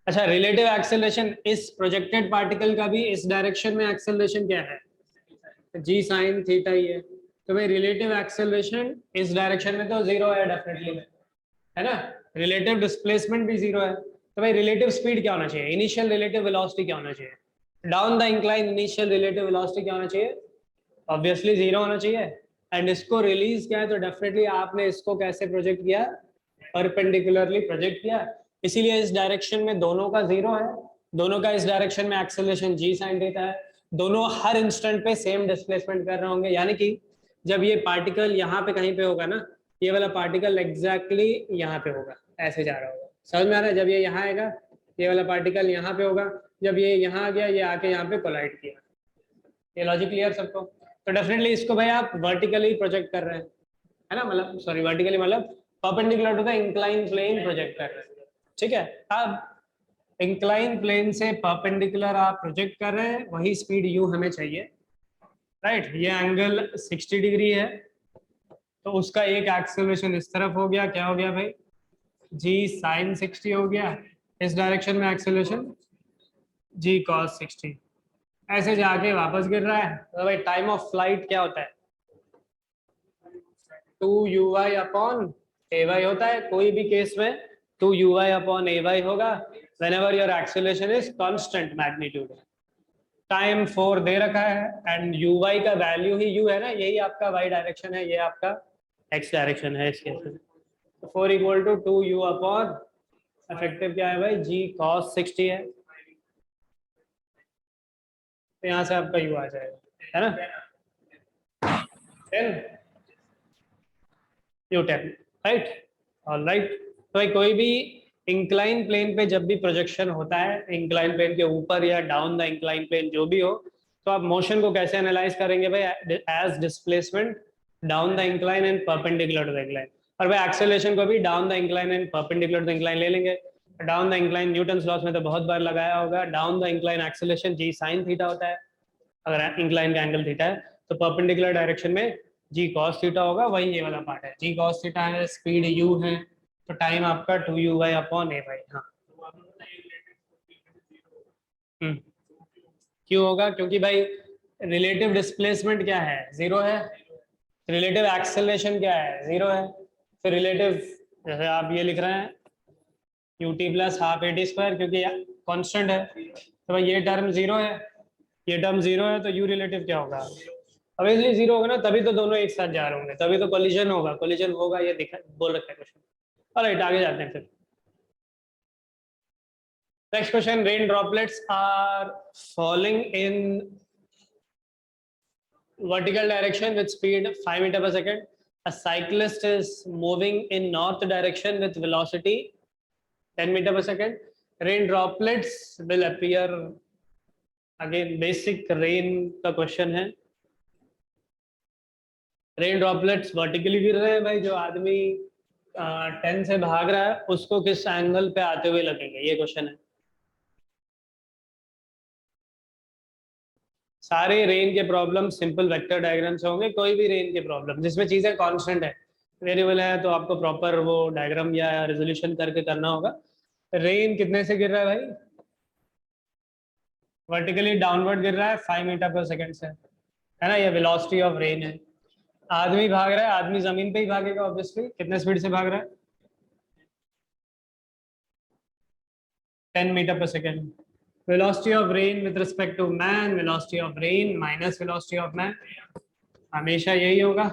अच्छा रिलेटिव एक्सेलरेशन इस प्रोजेक्टेड पार्टिकल का भी इस डायरेक्शन में एक्सेलरेशन क्या है, जी साइन थीटा ही है। तो भाई रिलेटिव एक्सेलरेशन इस डायरेक्शन में तो 0 है डेफिनेटली, है ना। रिलेटिव डिस्प्लेसमेंट भी 0 है। तो भाई रिलेटिव स्पीड क्या होना चाहिए, इनिशियल रिलेटिव वेलोसिटी क्या होना चाहिए, down the incline initial relative velocity क्या होना चाहिए, ऑब्वियसली 0 होना चाहिए। एंड इसको रिलीज किया है तो डेफिनेटली आपने इसको कैसे प्रोजेक्ट किया, परपेंडिकुलरली प्रोजेक्ट किया, इसीलिए इस डायरेक्शन में दोनों का 0 है, दोनों का इस डायरेक्शन में एक्सेलरेशन जी साइन थीटा है, दोनों हर इंस्टेंट पे सेम डिस्प्लेसमेंट कर रहे होंगे, यानी कि जब ये पार्टिकल यहाँ पे कहीं पे होगा ना, ये वाला पार्टिकल एग्जैक्टली यहाँ पे होगा, ऐसे जा रहा होगा, समझ में आ रहा है। जब ये यहाँ आएगा ये वाला पार्टिकल यहाँ पे होगा, जब ये यहाँ आ गया ये आके यहाँ पे कोलाइड किया। ये लॉजिक क्लियर सबको। तो डेफिनेटली इसको भाई आप वर्टिकली प्रोजेक्ट कर रहे हैं, है ना, मतलब सॉरी वर्टिकली मतलब perpendicular to the incline plane project कर रहे हैं, ठीक है। अब इंक्लाइन प्लेन से परपेंडिकुलर आप प्रोजेक्ट कर रहे हैं, वही स्पीड यू हमें चाहिए, राइट। ये एंगल 60 डिग्री है तो उसका एक एक्सेलरेशन इस तरफ हो गया, क्या हो गया भाई, जी साइन 60 हो गया, इस डायरेक्शन में एक्सेलरेशन जी कॉस 60, ऐसे जाके वापस गिर रहा है। तो भाई टाइम ऑफ फ्लाइट क्या होता है, 2u(y) अपॉन ay होता है, कोई भी केस में 2u(y) अपॉन ay होगा whenever your acceleration is constant magnitude। Time 4 दे रखा है एंड uy का वैल्यू ही u है ना, यही आपका y डायरेक्शन है, ये आपका x डायरेक्शन है इस केस में। तो 4 equal to 2u upon effective क्या है भाई, g cos 60 है, तो यहाँ से आपका u आ जाएगा, है ना, 10 u10, राइट, ऑल राइट। तो भाई कोई भी इंक्लाइन प्लेन पे जब भी प्रोजेक्शन होता है, इंक्लाइन प्लेन के ऊपर या डाउन द इंक्लाइन प्लेन जो भी हो, तो आप मोशन को कैसे एनालाइज करेंगे भाई, as displacement down the incline and perpendicular to the incline. और भाई एक्सेलरेशन को भी down the incline and perpendicular to the incline ले लेंगे। Down the incline Newton's laws में तो बहुत बार लगाया होगा, down the incline acceleration g sine theta होता है अगर इंक्लाइन का एंगल थीटा है, तो परपेंडिकुलर डायरेक्शन में जी कॉस थीटा होगा, वही ये वाला पार्ट है, जी कॉस थीटा है, स्पीड यू है, तो टाइम आपका 2u(y) अपॉन ay। हाँ क्यों होगा, क्योंकि भाई रिलेटिव डिस्प्लेसमेंट क्या है, 0 है, रिलेटिव एक्सेलरेशन क्या है, 0 है, फिर रिलेटिव जैसे आप ये लिख रहे हैं ut plus half at square, क्योंकि कांस्टेंट है, तो भाई ये टर्म 0 है, ये टर्म 0 है, तो u रिलेटिव क्या होगा, ऑब्वियसली 0 होगा ना, तभी तो दोनों एक साथ जा रहे होंगे, तभी तो कोलिजन होगा, कोलिजन होगा, ये दिखा बोल रखा है क्वेश्चन। ऑलराइट आगे जाते हैं फिर। Next question, rain droplets are falling in vertical direction with speed 5 meter per second. A cyclist is moving in north direction with velocity 10 meter per second. Rain droplets will appear, again basic rain का question है। Rain droplets vertically गिर रहे हैं भाई, जो आदमी 10 से भाग रहा है उसको किस एंगल पे आते हुए लगेंगे, ये क्वेश्चन है। सारे रेन के प्रॉब्लम सिंपल वेक्टर डायग्राम से होंगे, कोई भी रेन के प्रॉब्लम जिसमें चीजें कांस्टेंट है, वेरिएबल है, तो आपको प्रॉपर वो डायग्राम या रेजोल्यूशन करके करना होगा। रेन कितने से गिर रहा है भाई, वर्टिकली डाउनवर्ड गिर रहा है 5 मीटर पर सेकंड से, है ना, ये वेलोसिटी ऑफ रेन है। आदमी भाग रहा है, आदमी जमीन पे ही भागेगा ऑब्वियसली, कितने स्पीड से भाग रहा है, 10 मीटर पर second. velocity of rain with respect to man, velocity of rain minus velocity of man, हमेशा यही होगा।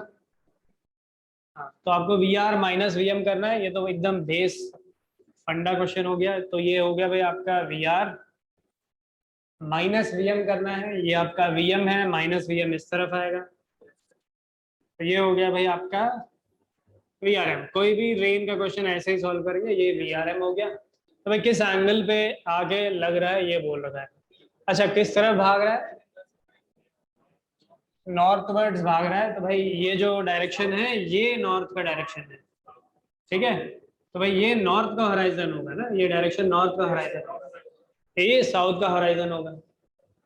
हाँ तो आपको VR माइनस VM करना है, ये तो एकदम बेस फंडा क्वेश्चन हो गया। तो ये हो गया भाई आपका VR माइनस वीएम करना है, ये आपका वीएम है, माइनस वीएम इस तरफ आएगा, तो ये हो गया भाई आपका वीआरएम। कोई भी रेन का क्वेश्चन ऐसे ही सॉल्व करेंगे, ये वीआरएम हो गया। तो भाई किस एंगल पे आगे लग रहा है ये बोल रहा है। अच्छा किस तरफ भाग रहा है, नॉर्थवर्ड्स भाग रहा है, तो भाई ये जो डायरेक्शन है ये नॉर्थ का डायरेक्शन है, ठीक है। तो भाई ये नॉर्थ का हॉराइजन होगा ना, ये डायरेक्शन नॉर्थ का हॉराइजन होगा, ये साउथ का हॉराइजन होगा,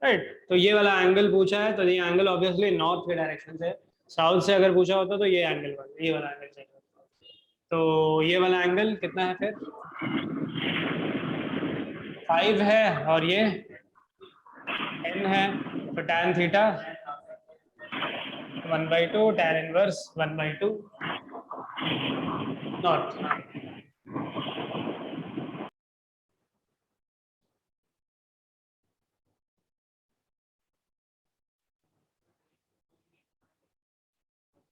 राइट। तो ये वाला एंगल पूछा है, तो ये एंगल ऑब्वियसली नॉर्थ के डायरेक्शन से, साउथ से अगर पूछा होता तो ये एंगल वाला, ये वाला एंगल चाहिए। तो ये वाला एंगल कितना है फिर, 5 है, और ये 10 है, तो tan theta 1/2, tan inverse 1/2 north.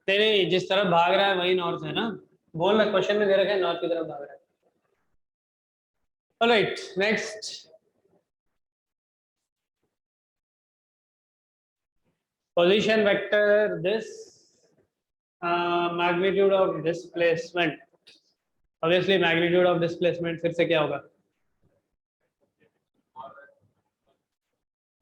तेरे जिस तरफ भाग रहा है वही नॉर्थ है ना, बोल रहा क्वेश्चन में दे रखा है नॉर्थ की तरफ भाग रहा है। Alright next, position vector this magnitude of displacement, obviously magnitude of displacement फिर से क्या होगा,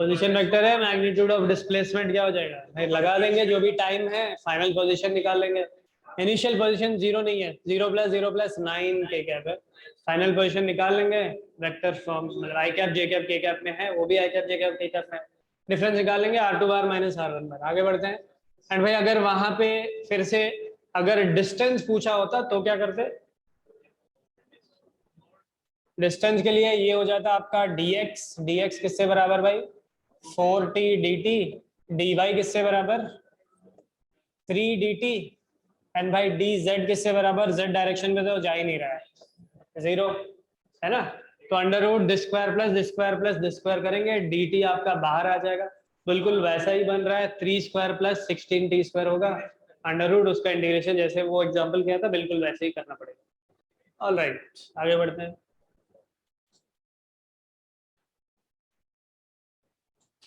पोजीशन वेक्टर है, मैग्नीट्यूड ऑफ डिस्प्लेसमेंट क्या हो जाएगा भाई, लगा देंगे जो भी टाइम है, फाइनल पोजीशन निकाल लेंगे। इनिशियल पोजीशन 0 नहीं है, 0 + 0 + 9 के कैप है, फाइनल पोजीशन निकाल लेंगे वेक्टर फॉर्म, मतलब आई कैप जे कैप के कैप में है, वो भी आई कैप जे कैप के कैप में, डिफरेंस निकाल लेंगे r2 बार माइनस r1 बार। आगे बढ़ते हैं। एंड भाई अगर वहां पे फिर से अगर डिस्टेंस पूछा होता तो क्या करते, डिस्टेंस के लिए ये हो जाता आपका dx, dx किससे बराबर भाई 4t dt, dy किससे बराबर 3 dt, एंड भाई dz किससे बराबर, z डायरेक्शन में तो जा ही नहीं रहा है, 0 है ना, तो under root d² + d² + d² करेंगे, dt आपका बाहर आ जाएगा, बिल्कुल वैसा ही बन रहा है, 3² + 16t² होगा, अंडर रूट उसका इंटीग्रेशन जैसे वो एग्जांपल किया था बिल्कुल वैसे ही करना पड़ेगा। ऑलराइट आगे बढ़ते हैं।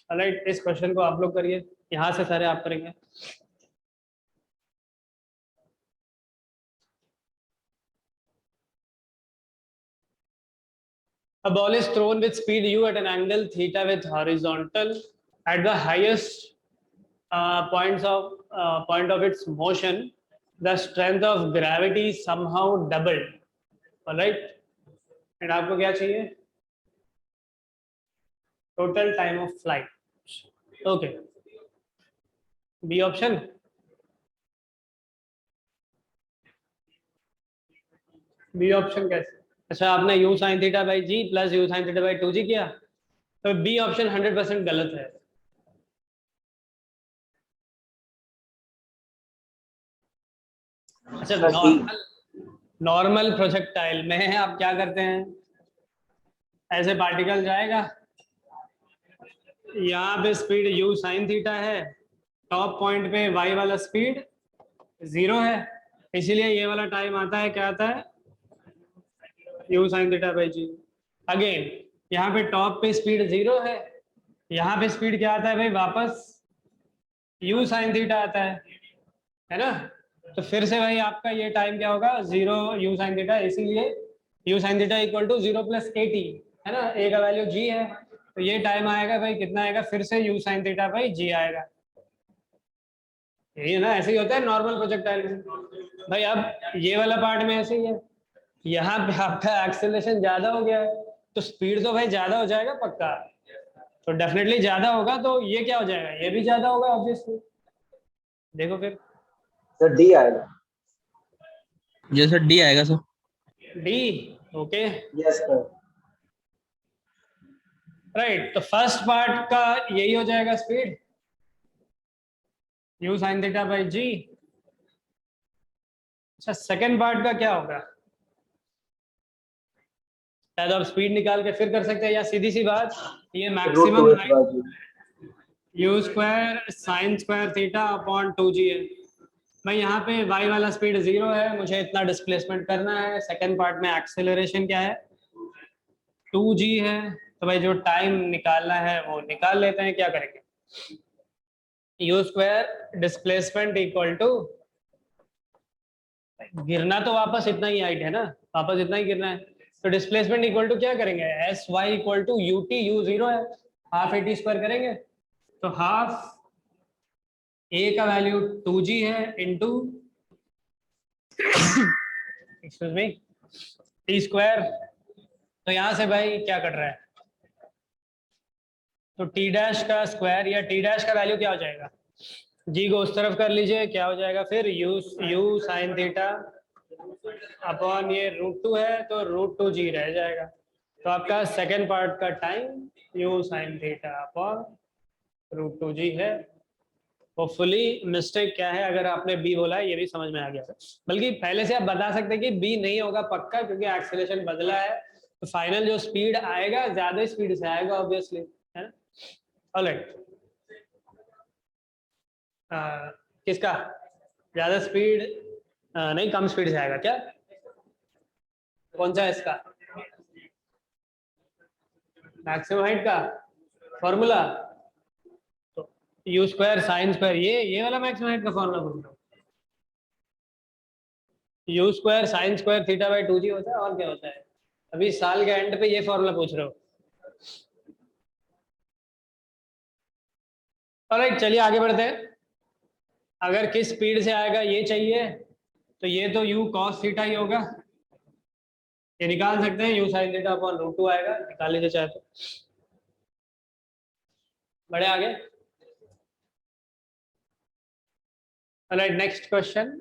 ऑलराइट इस क्वेश्चन को आप लोग करिए, यहाँ से सारे आप करेंगे। A ball is thrown with speed u at an angle theta with horizontal at the highest point of its motion. The strength of gravity somehow doubled. All right. And आपको क्या चाहिए? Total time of flight. Okay. B option. B option कैसे? अच्छा आपने u sin theta by g plus u sin theta by 2g किया, तो B option 100% गलत है। अच्छा नॉर्मल प्रोजेक्टाइल में आप क्या करते हैं, ऐसे पार्टिकल जाएगा, यहाँ पे स्पीड u sin थीटा है, टॉप पॉइंट पे y वाला स्पीड 0 है, इसीलिए ये वाला टाइम आता है, क्या आता है u sin theta by g. Again यहाँ पे टॉप पे स्पीड 0 है, यहाँ पे स्पीड क्या आता है भाई वापस u sin थीटा आता है ना, तो फिर से भाई आपका ये टाइम क्या होगा 0 u sin थीटा, इसीलिए u sin theta equal to 0 + 80 है ना, a का वैल्यू g है, तो ये टाइम आएगा भाई कितना आएगा, फिर से u sin theta by g आएगा, यही है ना, ऐसे ही होता है नॉर्मल प्रोजेक्टाइल में भाई। अब ये वाला पार्ट में ऐसे ही है, यहाँ पे आपका एक्सेलरेशन ज्यादा हो गया है, तो स्पीड तो भाई ज्यादा हो जाएगा पक्का, तो डेफिनेटली ज्यादा होगा, तो ये क्या हो जाएगा, ये भी ज्यादा होगा ऑब्वियसली। देखो फिर सर डी आएगा, जी सर डी आएगा sir, D. Okay yes sir, right, तो फर्स्ट पार्ट का यही हो जाएगा speed u sin theta by g. अच्छा सेकंड पार्ट का क्या होगा, शायद आप स्पीड निकाल के फिर कर सकते हैं, या सीधी सी बात ये maximum u² sin² theta upon 2g है, भाई यहाँ पे y वाला स्पीड 0 है, मुझे इतना डिस्प्लेसमेंट करना है, सेकंड पार्ट में एक्सेलरेशन क्या है 2g है, तो भाई जो टाइम निकालना है वो निकाल लेते हैं। क्या करेंगे, u square displacement equal to, गिरना तो वापस इतना ही हाइट है ना, वापस इतना ही गिरना है, तो डिस्प्लेसमेंट इक्वल टू क्या करेंगे, s y equal to u t, u 0 है, हाफ ए टी स्क्वायर करेंगे, तो हाफ ए का वैल्यू 2g है into excuse me T square. तो यहां से भाई क्या कट रहा है, तो टी डैश का स्क्वायर या टी डैश का वैल्यू क्या हो जाएगा, जी को उस तरफ कर लीजिए, क्या हो जाएगा फिर यू साइन थीटा अपॉन ये √2 है तो √2g रह जाएगा। तो आपका सेकेंड पार्ट का time you sine theta upon √2g है। होपफुली मिस्टेक क्या है, अगर आपने बी बोला है ये भी समझ में आ गया है, बल्कि पहले से आप बता सकते हैं कि बी नहीं होगा पक्का, क्योंकि एक्सेलरेशन बदला है, तो फाइनल जो स्पीड आएगा ज्यादा स्पीड से आएगा ऑब्वियसली, है ना। ऑलराइट, किसका ज्यादा स्पीड, नहीं कम स्पीड से आएगा क्या, कौन सा है इसका मैक्सिमम हाइट का फॉर्मूला, तो यू स्क्वायर साइन स्क्वायर, ये वाला मैक्सिमम हाइट का फॉर्मूला पूछ रहा हूँ, you square sine square theta by 2g होता है, और क्या होता है, अभी साल के एंड पे ये फॉर्मूला पूछ रहे हो। ऑलराइट, चलिए आगे बढ़ते हैं। अगर किस स्पीड से आएगा ये चाहिए, तो ये तो u cos थीटा ही होगा, ये निकाल सकते हैं, u sin थीटा अपॉन √2 आएगा, निकाल लीजिए चाहे तो। बढ़े आगे। Alright, next question,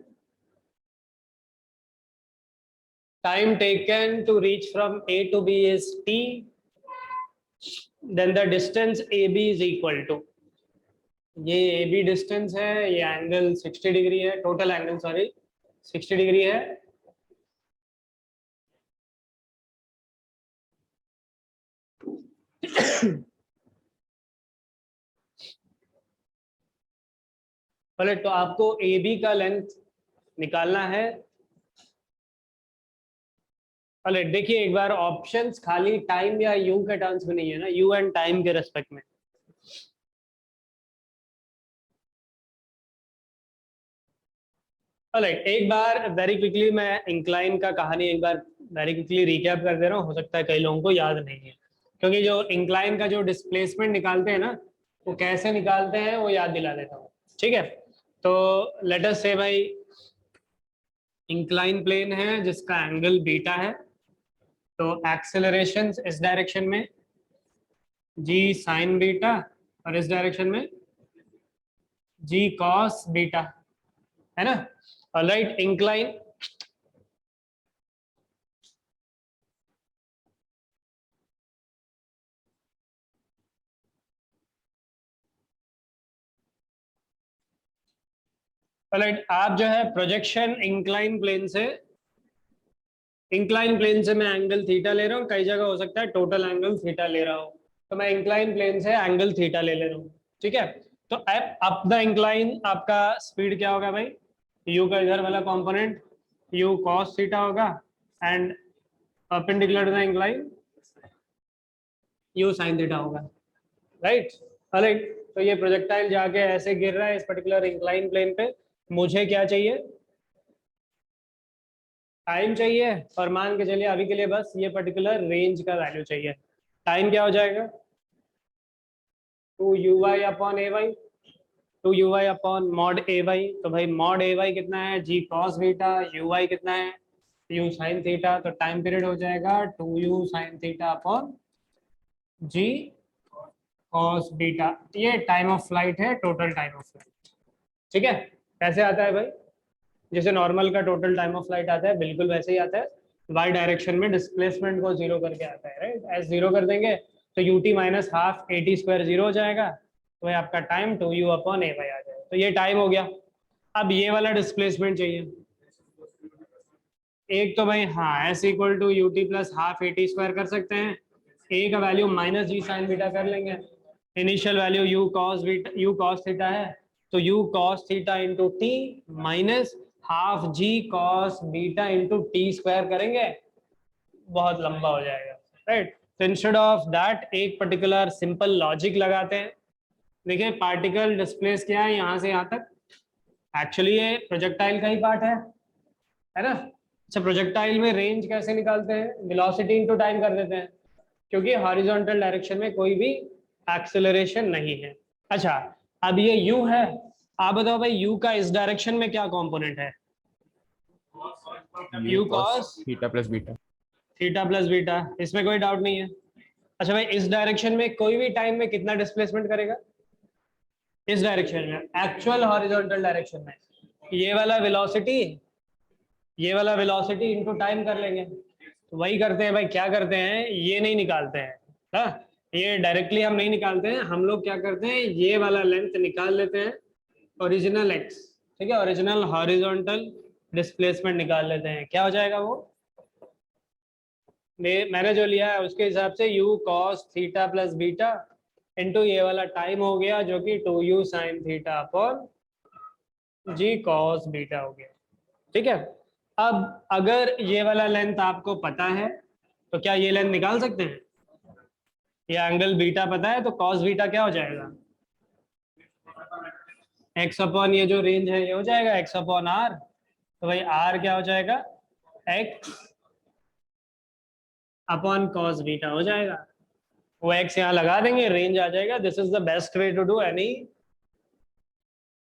time taken to reach from a to b is t, then the distance ab is equal to, ये ए बी डिस्टेंस है, ये एंगल 60 डिग्री है, टोटल एंगल सॉरी 60 डिग्री है, पहले तो आपको ए बी का लेंथ निकालना है। पहले देखिए एक बार, ऑप्शंस खाली टाइम या यू के टर्म्स में नहीं है ना, यू एंड टाइम के रेस्पेक्ट में। ऑलराइट, एक बार वेरी क्विकली मैं इंक्लाइन का कहानी एक बार वेरी क्विकली रिकैप कर दे रहा हूँ, हो सकता है कई लोगों को याद नहीं है, क्योंकि जो इंक्लाइन का जो डिस्प्लेसमेंट निकालते हैं ना, वो कैसे निकालते हैं वो याद दिला देता हूँ, ठीक है। तो लेट अस से भाई इंक्लाइन प्लेन है जिसका एंगल बीटा है, तो एक्सेलरेशन इस डायरेक्शन में जी साइन बीटा, और इस डायरेक्शन में जी कॉस बीटा, है ना। ऑलराइट, इंक्लाइन ऑलराइट, आप जो है प्रोजेक्शन इंक्लाइन प्लेन से मैं एंगल थीटा ले रहा हूँ, कई जगह हो सकता है टोटल एंगल थीटा ले रहा हूँ, तो मैं इंक्लाइन प्लेन से एंगल थीटा ले रहा हूँ, ठीक है। तो अप द इंक्लाइन आपका स्पीड क्या होगा भाई, u का इधर वाला कंपोनेंट u cos थीटा होगा, and perpendicular to the incline u sin theta होगा, राइट। ऑलराइट, तो ये प्रोजेक्टाइल जाके ऐसे गिर रहा है इस पर्टिकुलर इंक्लाइन प्लेन पे, मुझे क्या चाहिए, टाइम चाहिए, और मान के चलिए अभी के लिए बस ये पर्टिकुलर रेंज का वैल्यू चाहिए। टाइम क्या हो जाएगा, 2uy अपॉन ए वाई, 2uy अपॉन मॉड ए वाई, तो भाई मॉड ए वाई कितना है, जी कॉस बीटा, uy कितना है, u साइन थीटा, तो टाइम पीरियड हो जाएगा 2u साइन थीटा अपॉन जी कॉस बीटा, ये टाइम ऑफ फ्लाइट है, टोटल टाइम ऑफ फ्लाइट, ठीक है। कैसे आता है भाई, जैसे नॉर्मल का टोटल टाइम ऑफ फ्लाइट आता है बिल्कुल वैसे ही आता है, वाई डायरेक्शन में डिस्प्लेसमेंट को 0 करके आता है, राइट। एस 0 कर देंगे तो ut minus half a t square 0 हो जाएगा, तो आपका टाइम 2u अपॉन ए वाई आ जाएगा, तो ये टाइम हो गया। अब ये वाला डिस्प्लेसमेंट चाहिए, एक तो भाई हाँ s equal to u t plus half a t square कर सकते हैं, ए का value minus g sine beta कर लेंगे, initial value u cos theta है, तो u cos theta into t minus half g cos beta into t square करेंगे, बहुत लंबा हो जाएगा, राइट। तो इंस्टेड ऑफ दैट एक पर्टिकुलर सिंपल लॉजिक लगाते हैं। देखिए पार्टिकल डिस्प्लेस क्या है यहाँ से यहाँ तक, एक्चुअली ये प्रोजेक्टाइल का ही पार्ट है ना। अच्छा प्रोजेक्टाइल में रेंज कैसे निकालते हैं, वेलोसिटी इनटू टाइम कर देते हैं, क्योंकि हॉरिजॉन्टल डायरेक्शन में कोई भी एक्सेलरेशन नहीं है। अच्छा अब ये u है, आप बताओ भाई u का इस डायरेक्शन में क्या कंपोनेंट है, u cos theta plus beta. Theta plus beta, इसमें कोई डाउट नहीं है। अच्छा भाई इस डायरेक्शन में कोई भी टाइम में कितना डिस्प्लेसमेंट करेगा, इस डायरेक्शन में एक्चुअल हॉरिजॉन्टल डायरेक्शन में ये वाला वेलोसिटी इनटू टाइम कर लेंगे। तो वही करते हैं भाई, क्या करते हैं, ये नहीं निकालते हैं हाँ, ये डायरेक्टली हम नहीं निकालते हैं, हम लोग क्या करते हैं ये वाला लेंथ निकाल लेते हैं ओरिजिनल एक्स, ठीक है, ओरिजिनल हॉरिजॉन्टल डिस्प्लेसमेंट निकाल लेते हैं। क्या हो जाएगा वो, मैंने जो लिया है उसके हिसाब से u cos theta plus beta into ये वाला टाइम हो गया जो कि 2u sin theta upon g cos beta हो गया। ठीक है, अब अगर ये वाला लेंथ आपको पता है तो क्या ये लेंथ निकाल सकते हैं, ये एंगल बीटा पता है तो cos बीटा क्या हो जाएगा, x अपॉन ये जो रेंज है ये हो जाएगा x अपॉन r, तो भाई r क्या हो जाएगा x अपॉन cos बीटा हो जाएगा, वो x यहाँ लगा देंगे, रेंज आ जाएगा। This is the best way to do any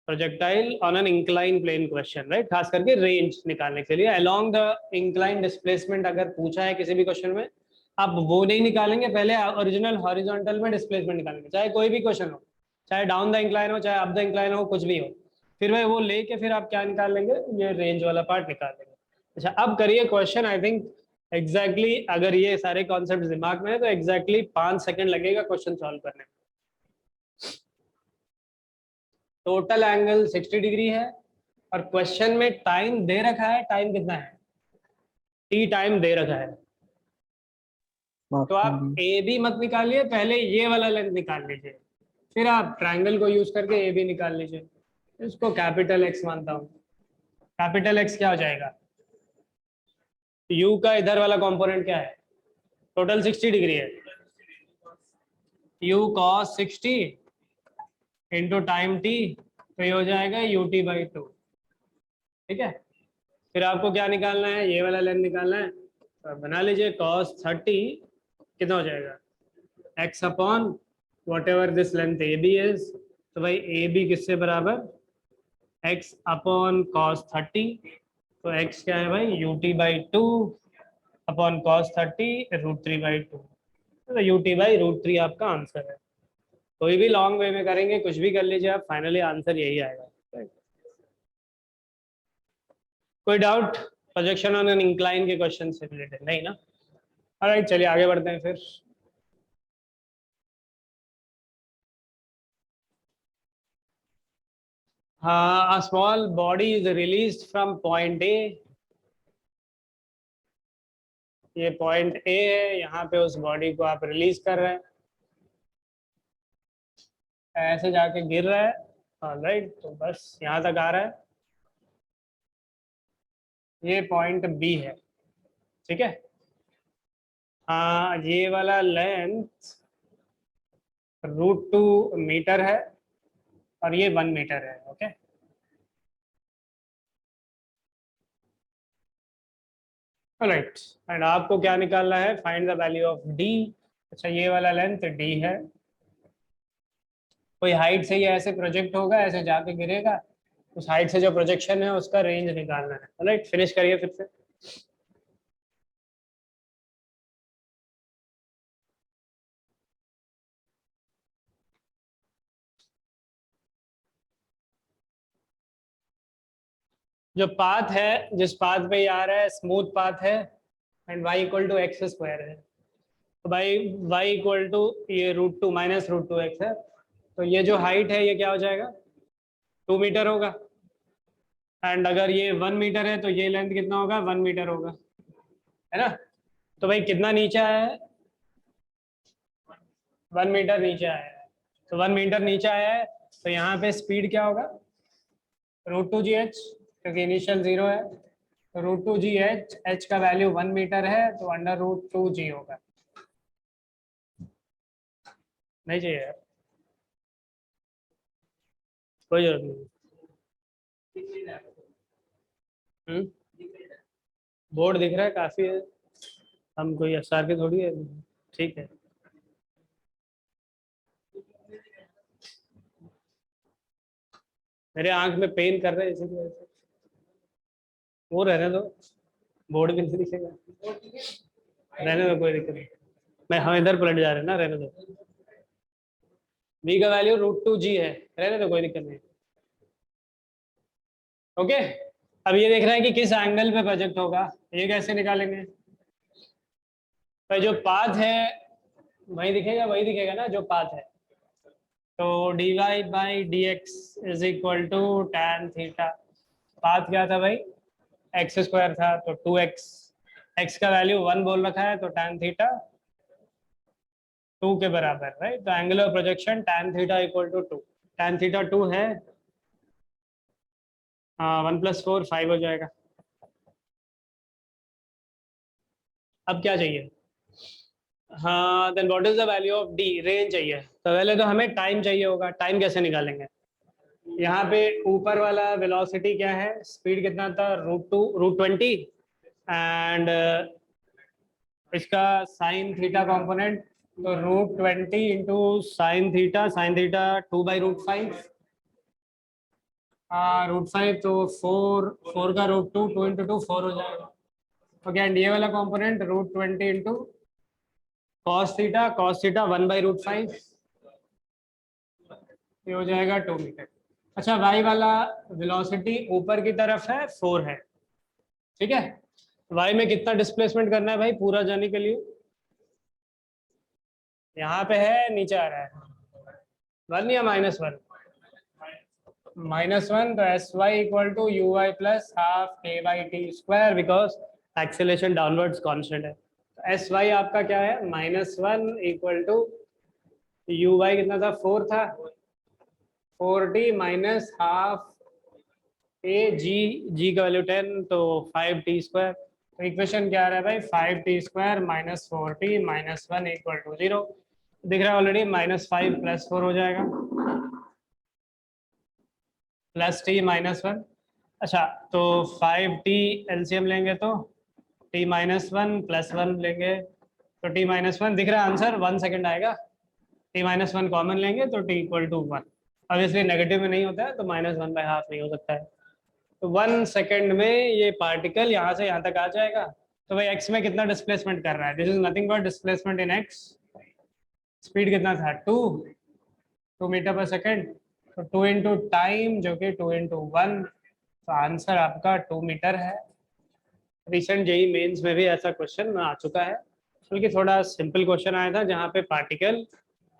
projectile on an incline plane question, right, खास करके रेंज निकालने के लिए। अलोंग द इंक्लाइन डिस्प्लेसमेंट अगर पूछा है किसी भी क्वेश्चन में, आप वो नहीं निकालेंगे, पहले ओरिजिनल हॉरिजॉन्टल में डिस्प्लेसमेंट निकालेंगे, चाहे कोई भी क्वेश्चन हो, चाहे डाउन द इंक्लाइन हो चाहे अप द इंक्लाइन हो, कुछ भी हो, फिर भाई वो लेके फिर आप क्या निकाल लेंगे, ये रेंज वाला पार्ट निकाल लेंगे। अच्छा अब करिए क्वेश्चन, आई थिंक एग्जैक्टली अगर ये सारे कॉन्सेप्ट दिमाग में है तो एग्जैक्टली 5 सेकंड लगेगा क्वेश्चन सॉल्व करने में। टोटल एंगल 60 डिग्री है और क्वेश्चन में टाइम दे रखा है, टाइम कितना है, t टाइम दे रखा है, तो आप ए बी मत निकालिए, पहले ये वाला लेंथ निकाल लीजिए, फिर आप ट्रायंगल को यूज करके ए बी निकाल लीजिए। इसको कैपिटल एक्स मानता हूँ, कैपिटल एक्स क्या हो जाएगा, u का इधर वाला कंपोनेंट क्या है, टोटल 60 डिग्री है, u cos 60 into time t, तो ये हो जाएगा ut/2। ठीक है, फिर आपको क्या निकालना है, ये वाला लेंथ निकालना है, तो बना लीजिए cos 30 कितना हो जाएगा x upon whatever this length A B is, तो भाई ए बी किससे बराबर x अपॉन cos 30, तो x क्या है भाई ut/2 अपॉन cos 30 √3/2, तो ut/√3 आपका आंसर है। कोई भी लॉन्ग वे में करेंगे, कुछ भी कर लीजिए आप, फाइनली आंसर यही आएगा। कोई doubt projection on an incline के क्वेश्चन से रिलेटेड नहीं ना, ऑलराइट चलिए आगे बढ़ते हैं फिर। हाँ, a small body is released from point A, ये पॉइंट ए है, यहाँ पे उस बॉडी को आप रिलीज कर रहे हैं, ऐसे जाके गिर रहा है, ऑलराइट, तो बस यहाँ तक आ रहा है, ये पॉइंट बी है। ठीक है, हाँ ये वाला लेंथ √2 मीटर है और ये 1 मीटर है। ओके, ऑलराइट, एंड आपको क्या निकालना है, find the value of D. अच्छा ये वाला लेंथ डी है, कोई हाइट से ये ऐसे प्रोजेक्ट होगा, ऐसे जाके गिरेगा, उस हाइट से जो प्रोजेक्शन है उसका रेंज निकालना है। ऑलराइट, फिनिश करिए फिर से। जो पाथ है, जिस पाथ पे ये आ रहा है स्मूथ पाथ है and y equal to x square है, तो भाई y इक्वल टू ये √2 माइनस √2x है, तो ये जो हाइट है ये क्या हो जाएगा 2 मीटर होगा, एंड अगर ये 1 मीटर है तो ये लेंथ कितना होगा 1 मीटर होगा, है ना। तो भाई कितना नीचे आया है 1 मीटर नीचे आया है, तो 1 मीटर नीचे आया है, तो यहाँ पे स्पीड क्या होगा √2gh, क्योंकि इनिशियल 0 है, तो √2gh, h का वैल्यू 1 मीटर है तो √2g होगा। नहीं चाहिए यार, कोई जरूरत नहीं। बोर्ड दिख रहा है, काफी है, हम कोई एसआर के थोड़ी है। ठीक है, मेरे आंख में पेन कर रहे हैं इसी की वजह से। वो रहने दो, बोर्ड भी नहीं दिखेगा, रहने दो, कोई दिक्कत नहीं। मैं हम इधर पलट जा रहे हैं ना, रहने दो। v का वैल्यू √2g है, रहने दो, कोई दिक्कत नहीं। ओके, अब ये देख रहे हैं कि किस एंगल पे प्रोजेक्ट होगा, ये कैसे निकालेंगे? भाई जो पाथ है वही दिखेगा, वही दिखेगा ना जो पाथ है। तो dy/dx is equal to tan theta. Path क्या था भाई? x² था, तो 2x। x का वैल्यू 1 बोल रखा है, तो tan थीटा 2 के बराबर, राइट। तो angle of projection tan theta equal to 2। tan theta 2 है, 1 + 4 5 हो जाएगा। अब क्या चाहिए? हाँ, then what is the value of d? Range चाहिए। तो पहले तो हमें टाइम चाहिए होगा। टाइम कैसे निकालेंगे? यहाँ पे ऊपर वाला वेलोसिटी क्या है, स्पीड कितना था? √20 एंड इसका साइन थीटा कंपोनेंट, तो √20 इंटू साइन थीटा 2/√5। √5 तो 4 का √2, 2 इंटू 2 4 हो जाएगा। ओके, एंड ये वाला कंपोनेंट √20 इंटू cos थीटा 1/√5, ये हो जाएगा 2 मीटर। अच्छा, y वाला वेलोसिटी ऊपर की तरफ है, 4 है, ठीक है। y में कितना डिस्प्लेसमेंट करना है भाई पूरा जाने के लिए? यहाँ पे है, नीचे आ रहा है 1 या -1? -1, तो sy equal to uy plus half k/t², because acceleration downwards constant है। sy आपका क्या है? -1 इक्वल टू uy कितना था? 4 था, 4t माइनस हाफ g का वैल्यू 10, तो 5t²। तो इक्वेशन क्या आ रहा है भाई? 5t² minus 4t minus 1 equal to 0। दिख रहा है ऑलरेडी, -5 + 4 हो जाएगा, प्लस t माइनस 1। अच्छा, तो 5t एलसीएम लेंगे तो t माइनस 1 + 1 लेंगे, तो t माइनस 1 दिख रहा है आंसर, 1 सेकेंड आएगा। t माइनस 1 कॉमन लेंगे तो t equal to 1। Obviously negative में नहीं होता है, तो -1/2 नहीं हो सकता है। तो 1 सेकेंड में ये पार्टिकल यहाँ से यहाँ तक आ जाएगा। तो भाई x में कितना डिस्प्लेसमेंट कर रहा है? This is nothing but displacement in x। Speed कितना था? 2 मीटर पर सेकेंड, तो 2 इंटू टाइम जो कि 2 इंटू 1, तो आंसर आपका 2 मीटर है। रिसेंट जेई मेंस में भी ऐसा क्वेश्चन आ चुका है, बल्कि थोड़ा सिंपल क्वेश्चन आया था जहाँ पे पार्टिकल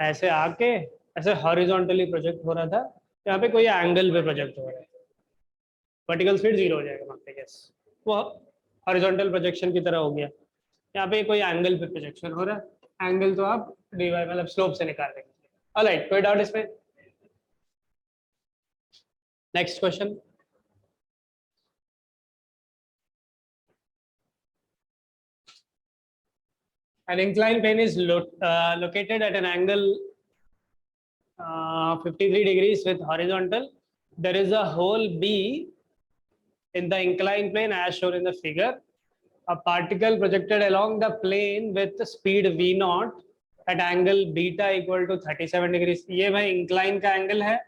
ऐसे आके ऐसे हॉरिजॉन्टली प्रोजेक्ट हो रहा था, यहाँ पे कोई एंगल पे प्रोजेक्ट हो रहा है, वर्टिकल स्पीड 0 हो जाएगा वहाँ पे, यस, वो हॉरिजॉन्टल प्रोजेक्शन की तरह हो गया। यहाँ पे कोई एंगल पे प्रोजेक्शन हो रहा है, एंगल तो आप dy मतलब स्लोप से निकाल देंगे। ऑलराइट, कोई डाउट इसमें? Next question. An inclined plane is located at an angle 53 degrees with horizontal. There is a hole B in the inclined plane as shown in the figure. A particle projected along the plane with speed v0 at angle beta equal to 37 degrees. ये भाई incline का angle है,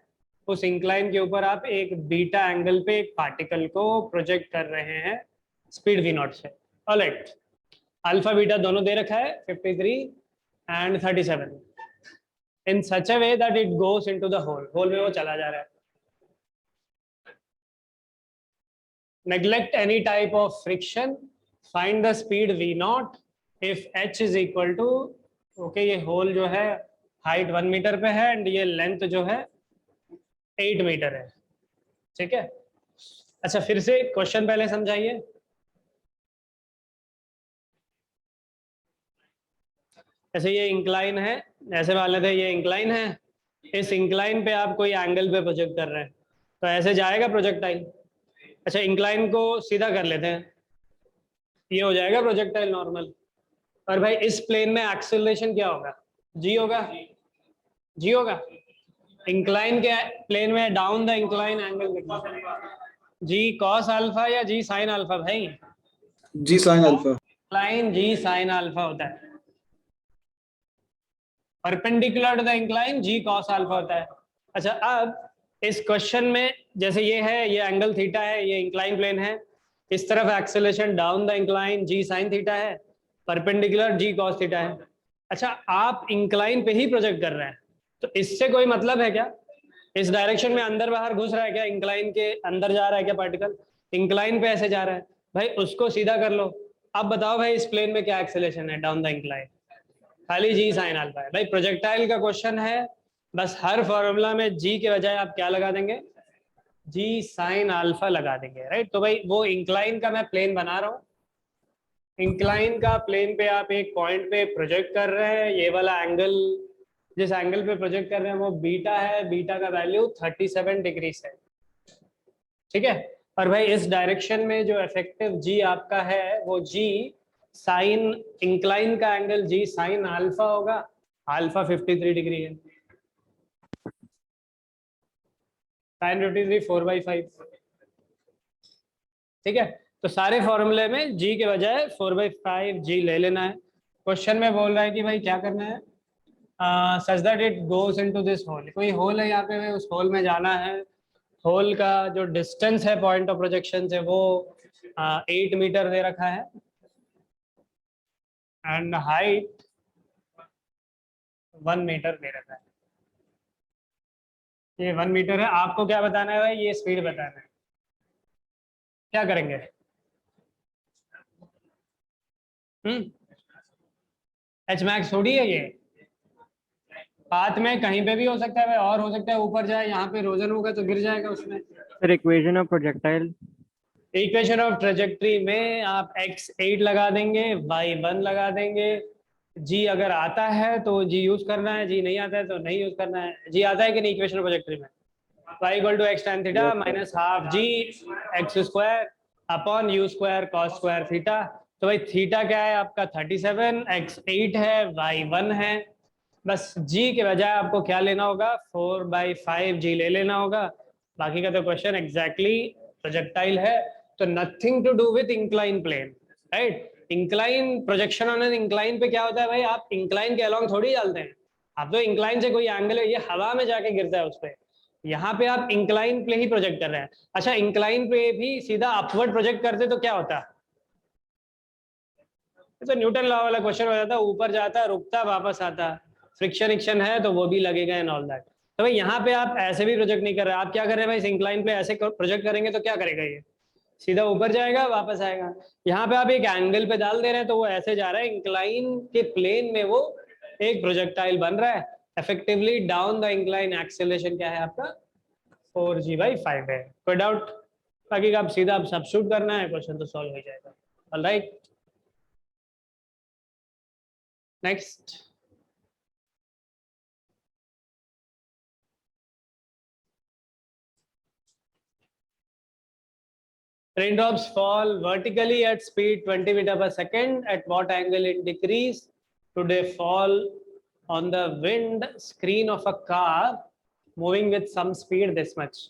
उस incline के ऊपर आप एक beta angle पे एक पार्टिकल को प्रोजेक्ट कर रहे हैं स्पीड v0 से। ऑलराइट, अल्फा बीटा दोनों दे रखा है, 53 and 37, in such a way that it goes into the hole में वो चला जा रहा है। Neglect any type of friction, find the speed v0 if h is equal to, okay, ये होल जो है हाइट 1 मीटर पे है एंड ये लेंथ जो है 8 मीटर है, ठीक है। अच्छा, फिर से क्वेश्चन पहले समझाइए। ऐसे ये इंक्लाइन है, ऐसे मान लेते हैं ये इंक्लाइन है, इस इंक्लाइन पे आप कोई एंगल पे प्रोजेक्ट कर रहे हैं, तो ऐसे जाएगा प्रोजेक्टाइल। अच्छा, इंक्लाइन को सीधा कर लेते हैं, ये हो जाएगा प्रोजेक्टाइल नॉर्मल। और भाई इस प्लेन में एक्सेलरेशन क्या होगा? जी होगा। जी होगा। इंक्लाइन के प्लेन में डाउन द इंक्लाइन एंगल लिखना, जी कॉस अल्फा या जी साइन अल्फा भाई? G sine alpha. Incline g sine alpha होता है, perpendicular to the incline g cos alpha होता है। अच्छा, अब इस क्वेश्चन में जैसे ये है, ये एंगल थीटा है, ये इंक्लाइन प्लेन है, इस तरफ acceleration down the incline g sine theta है, परपेंडिकुलर जी कॉस थीटा है। अच्छा, आप इंक्लाइन पे ही प्रोजेक्ट कर रहे हैं, तो इससे कोई मतलब है क्या? इस डायरेक्शन में अंदर बाहर घुस रहा है क्या? इंक्लाइन के अंदर जा रहा है क्या पार्टिकल? इंक्लाइन पे ऐसे जा रहा है भाई, उसको सीधा कर लो। अब बताओ भाई, इस प्लेन में क्या एक्सेलरेशन है डाउन द इंक्लाइन? खाली जी साइन अल्फा है भाई। प्रोजेक्टाइल का क्वेश्चन है, बस हर फॉर्मूला में जी के बजाय आप क्या लगा देंगे? जी साइन अल्फा लगा देंगे, राइट। तो भाई वो इंक्लाइन का मैं प्लेन बना रहा हूँ, इंक्लाइन का प्लेन पे आप एक पॉइंट पे प्रोजेक्ट कर रहे हैं, ये वाला एंगल जिस एंगल पे प्रोजेक्ट कर रहे हैं वो बीटा है, बीटा का वैल्यू 37 डिग्री है, ठीक है। और भाई इस डायरेक्शन में जो इफेक्टिव जी आपका है वो जी साइन इंक्लाइन का एंगल जी साइन अल्फा होगा, अल्फा 53 डिग्री है, साइन 53 4/5, ठीक है। तो सारे फॉर्मूले में जी के बजाय 4/5 जी ले लेना है। क्वेश्चन में बोल रहा है कि भाई क्या करना है, such that it goes into this hole, कोई होल है यहाँ पे, उस होल में जाना है। होल का जो डिस्टेंस है पॉइंट ऑफ प्रोजेक्शन से वो 8 मीटर दे रखा है, एंड हाइट 1 मीटर दे रखा है। ये 1 मीटर है। आपको क्या बताना है भाई? ये स्पीड बताना है। क्या करेंगे? एच मैक्स थोड़ी है ये, पाथ में कहीं पे भी हो सकता है भाई, और हो सकता है ऊपर जाए, यहाँ पे रोजन होगा तो गिर जाएगा उसमें। Sir equation of projectile. Equation of trajectory में आप x8 लगा देंगे, y1 लगा देंगे। जी अगर आता है तो जी यूज करना है, जी नहीं आता है तो नहीं यूज करना है। जी आता है कि नहीं इक्वेशन ऑफ प्रोजेक्ट्री में? y equal to x tan theta minus half g x square upon u square cos square theta. तो भाई थीटा क्या है आपका 37, x8 है, y1 है। बस जी के बजाय आपको क्या लेना होगा? 4/5 जी ले लेना होगा। बाकी का तो क्वेश्चन एग्जैक्टली प्रोजेक्टाइल है, तो nothing to do with incline plane, right. Incline projection on an incline पे क्या होता है भाई? आप इंक्लाइन के अलोंग थोड़ी डालते हैं, आप तो इंक्लाइन से कोई एंगल है, ये हवा में जाके गिरता है उस पर। यहाँ पे आप इंक्लाइन पे ही प्रोजेक्ट कर रहे हैं। अच्छा, इंक्लाइन पे भी सीधा अपवर्ड प्रोजेक्ट करते तो क्या होता? तो न्यूटन लॉ वाला क्वेश्चन हो जाता, ऊपर जाता रुकता वापस आता, फ्रिक्शन इक्शन है तो वो भी लगेगा एंड ऑल दैट। तो भाई यहाँ पे आप ऐसे भी प्रोजेक्ट नहीं कर रहे, आप क्या कर रहे हैं भाई? इस इंक्लाइन पे ऐसे प्रोजेक्ट करेंगे तो क्या करेगा? ये सीधा ऊपर जाएगा वापस आएगा। यहाँ पे आप एक एंगल पे डाल दे रहे हैं तो वो ऐसे जा रहा है, इंक्लाइन के प्लेन में वो एक प्रोजेक्टाइल बन रहा है effectively down the incline. Acceleration क्या है आपका? 4g/5 है। कोई डाउट? बाकी आप सीधा आप सब्स्टिट्यूट करना है, क्वेश्चन तो सॉल्व हो जाएगा। Alright, next. Raindrops fall vertically at speed 20 meter per second. At what angle it decrease? Today fall on the wind screen of a car moving with some speed this much.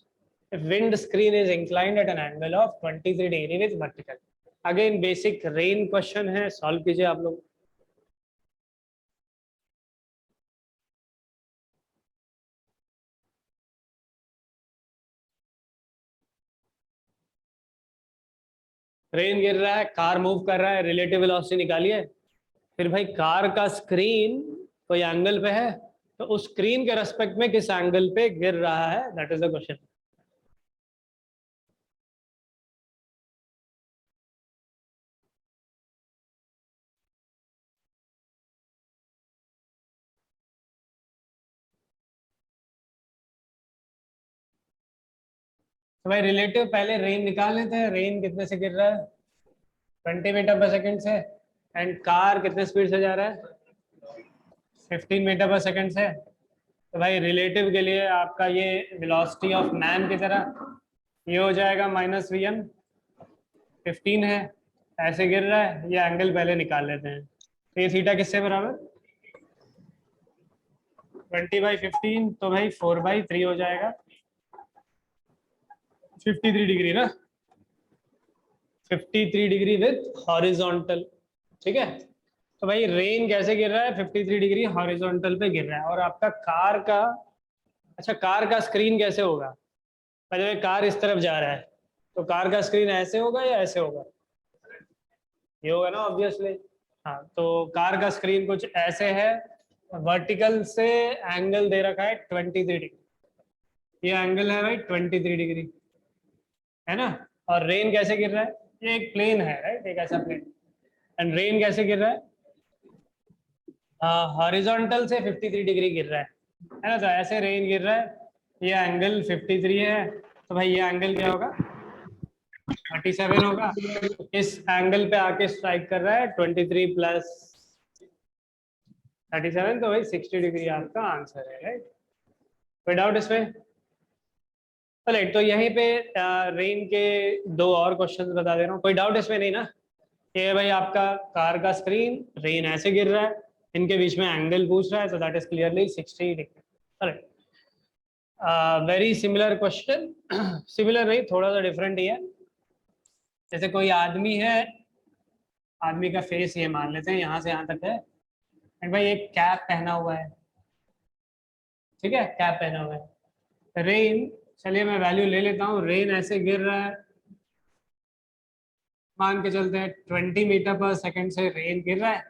If wind screen is inclined at an angle of 23 degree with vertical. Again basic rain question है, solve कीजिए आप लोग। Rain गिर रहा है, car move कर रहा है, रिलेटिव वेलोसिटी निकालिए। फिर भाई कार का स्क्रीन कोई एंगल पे है, तो उस स्क्रीन के रेस्पेक्ट में किस एंगल पे गिर रहा है, दैट इज द क्वेश्चन। तो भाई रिलेटिव पहले रेन निकाल लेते हैं। रेन कितने से गिर रहा है? 20 मीटर पर सेकंड से। एंड कार कितने स्पीड से जा रहा है? 15 मीटर पर सेकंड से। तो भाई रिलेटिव के लिए आपका ये वेलोसिटी ऑफ मैन की तरह ये हो जाएगा -vm। 15 है, ऐसे गिर रहा है, ये एंगल पहले निकाल लेते हैं। तो ये थीटा किससे बराबर? 20/15 तो भाई 4/3 हो जाएगा, 53 डिग्री ना, 53 डिग्री विथ हॉरिजॉन्टल। ठीक है, तो भाई रेन कैसे गिर रहा है, 53 डिग्री हॉरिजॉन्टल पे गिर रहा है। और आपका कार का, अच्छा कार का स्क्रीन कैसे होगा, पहले कार इस तरफ जा रहा है तो कार का स्क्रीन ऐसे होगा या ऐसे होगा, ये होगा ना ऑब्वियसली। हाँ, तो कार का स्क्रीन कुछ ऐसे है, वर्टिकल से एंगल दे रखा है 23 डिग्री, ये एंगल है भाई 23 डिग्री, है ना। और रेन कैसे गिर रहा है, ये एक प्लेन है राइट, एक ऐसा प्लेन, एंड रेन कैसे गिर रहा है, हॉरिजॉन्टल से 53 डिग्री गिर रहा है ना। तो ऐसे रेन गिर रहा है, ये एंगल 53 है, तो भाई ये एंगल क्या होगा, 37 होगा। इस एंगल पे आके स्ट्राइक कर रहा है 23 प्लस 37, तो भाई 60 डिग्री आपका आंसर है राइट। कोई डाउट इसमें? चलिए, तो यहीं पे रेन के दो और क्वेश्चन बता दे रहा हूँ, कोई डाउट इसमें नहीं ना। ये भाई आपका कार का स्क्रीन, रेन ऐसे गिर रहा है, इनके बीच में एंगल पूछ रहा है, तो that is clearly 60 degree. Correct. Very similar question, similar नहीं, थोड़ा सा डिफरेंट ही है। जैसे कोई आदमी है, आदमी का फेस ये मान लेते हैं यहाँ से यहाँ तक है, एंड भाई एक कैप पहना हुआ है, ठीक है, कैप पहना हुआ है। रेन, चलिए मैं वैल्यू ले लेता हूँ, रेन ऐसे गिर रहा है, मान के चलते हैं 20 मीटर पर सेकंड से रेन गिर रहा है,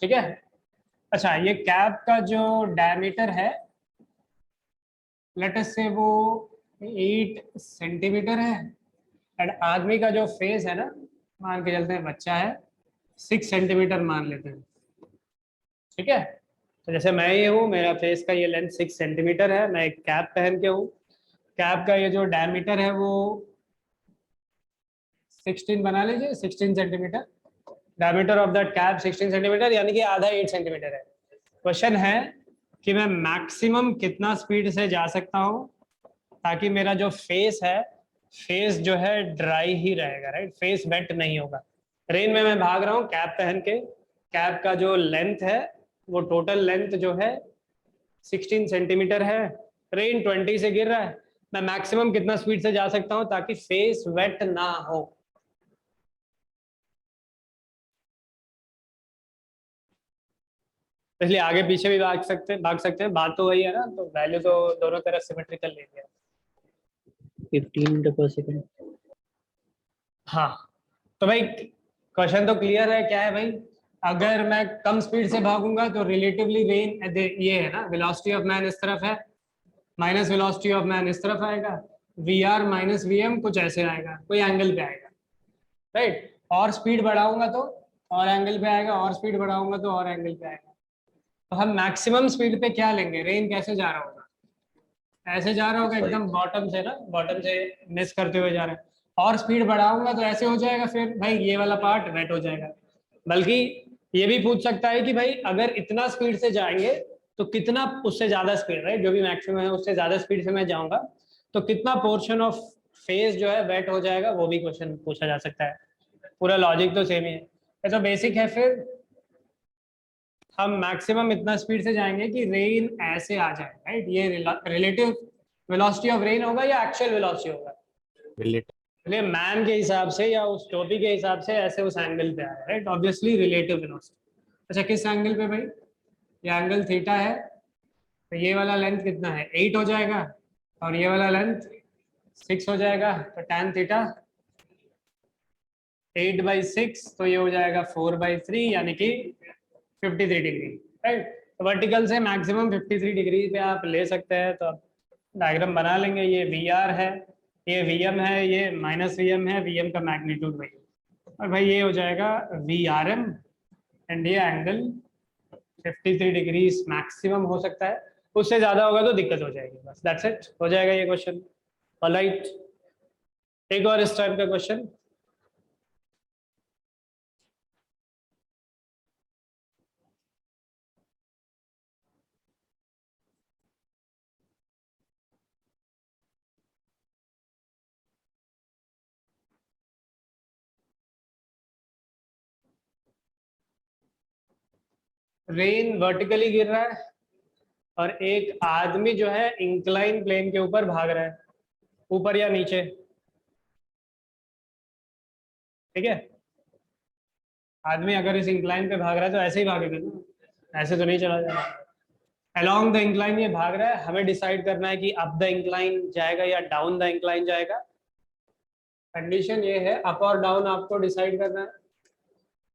ठीक है। अच्छा, ये कैप का जो डायमीटर है, लेट अस से वो 8 सेंटीमीटर है, एंड आदमी का जो फेस है ना, मान के चलते हैं बच्चा है, 6 सेंटीमीटर मान लेते हैं, ठीक है। तो जैसे मैं ये हूँ, मेरा फेस का ये लेंथ 6 सेंटीमीटर है, मैं एक कैप पहन के हूँ, कैप का ये जो डायमीटर है वो 16 बना लीजिए, 16 centimetre, diameter of that cap 16 centimetre, यानी कि आधा 8 सेंटीमीटर है। क्वेश्चन है कि मैं मैक्सिमम कितना स्पीड से जा सकता हूँ ताकि मेरा जो फेस है, फेस जो है ड्राई ही रहेगा राइट, फेस वेट नहीं होगा। रेन में मैं भाग रहा हूँ कैप पहन के, कैप का जो लेंथ है वो टोटल लेंथ जो है 16 सेंटीमीटर है, रेन 20 से गिर रहा है, मैं मैक्सिमम कितना स्पीड से जा सकता हूँ ताकि फेस वेट ना हो। इसलिए आगे पीछे भी भाग सकते हैं, बात तो वही है ना, तो वैल्यू तो दोनों तरफ सिमेट्रिकल ले लिया। 15 मीटर पर सेकंड। हाँ, तो भाई क्वेश्चन तो क्लियर है, क्या है भाई, अगर मैं कम स्पीड से भागूंगा तो रिलेटिवली रेन, ये है ना वेलोसिटी ऑफ मैन इस तरफ है, माइनस वेलोसिटी ऑफ मैन इस तरफ आएगा, v r minus v m कुछ ऐसे आएगा, कोई एंगल पे आएगा राइट। और स्पीड बढ़ाऊंगा तो और एंगल पे आएगा, और स्पीड बढ़ाऊंगा तो और एंगल पे आएगा। तो हम मैक्सिमम स्पीड पे क्या लेंगे, रेन कैसे जा रहा होगा, ऐसे जा रहा होगा एकदम बॉटम से ना, बॉटम से मिस करते हुए जा रहा है, और स्पीड बढ़ाऊंगा तो ऐसे हो जाएगा, फिर भाई ये वाला पार्ट वेट हो जाएगा। बल्कि ये भी पूछ सकता है कि भाई अगर इतना स्पीड से जाएंगे तो कितना, उससे ज्यादा स्पीड राइट, जो भी मैक्सिमम है उससे ज्यादा स्पीड से मैं जाऊंगा तो कितना पोर्शन ऑफ फेस जो है वेट हो जाएगा, वो भी क्वेश्चन पूछा जा सकता है। पूरा लॉजिक तो सेम ही है, ये तो बेसिक है। फिर हम मैक्सिमम इतना स्पीड से जाएंगे कि रेन ऐसे आ जाए राइट, ये रिलेटिव वेलोसिटी ऑफ रेन होगा या एक्चुअल वेलोसिटी होगा, रिलेटिव मैन के हिसाब से या उस टोपी के हिसाब से ऐसे उस एंगल पे आया राइट, ऑब्वियसली रिलेटिव वेलोसिटी। अच्छा, किस एंगल पे भाई, ये एंगल थीटा है, तो ये वाला लेंथ कितना है, 8 हो जाएगा, और ये वाला लेंथ 6 हो जाएगा, तो tan थीटा 8/6, तो ये हो जाएगा 4/3, यानी कि 53 डिग्री राइट। तो वर्टिकल से मैक्सिमम 53 डिग्री पे आप ले सकते हैं, तो आप डायग्राम बना लेंगे, ये वी आर है, ये वी एम है, ये माइनस वी एम है, वी एम का मैग्नीट्यूड भाई, और भाई ये हो जाएगा वी आर एम, एंड ये एंगल 53 डिग्री मैक्सिमम हो सकता है, उससे ज्यादा होगा तो दिक्कत हो जाएगी, बस दैट्स इट, हो जाएगा ये क्वेश्चन। ऑलराइट, एक और इस टाइप का क्वेश्चन। रेन वर्टिकली गिर रहा है और एक आदमी जो है इंक्लाइन प्लेन के ऊपर भाग रहा है, ऊपर या नीचे, ठीक है। आदमी अगर इस इंक्लाइन पे भाग रहा है तो ऐसे ही भागेगा ना, ऐसे तो नहीं चला जाएगा। अलोंग द इंक्लाइन ये भाग रहा है, हमें डिसाइड करना है कि अप द इंक्लाइन जाएगा या डाउन द इंक्लाइन जाएगा। कंडीशन ये है, अप और डाउन आपको डिसाइड करना है,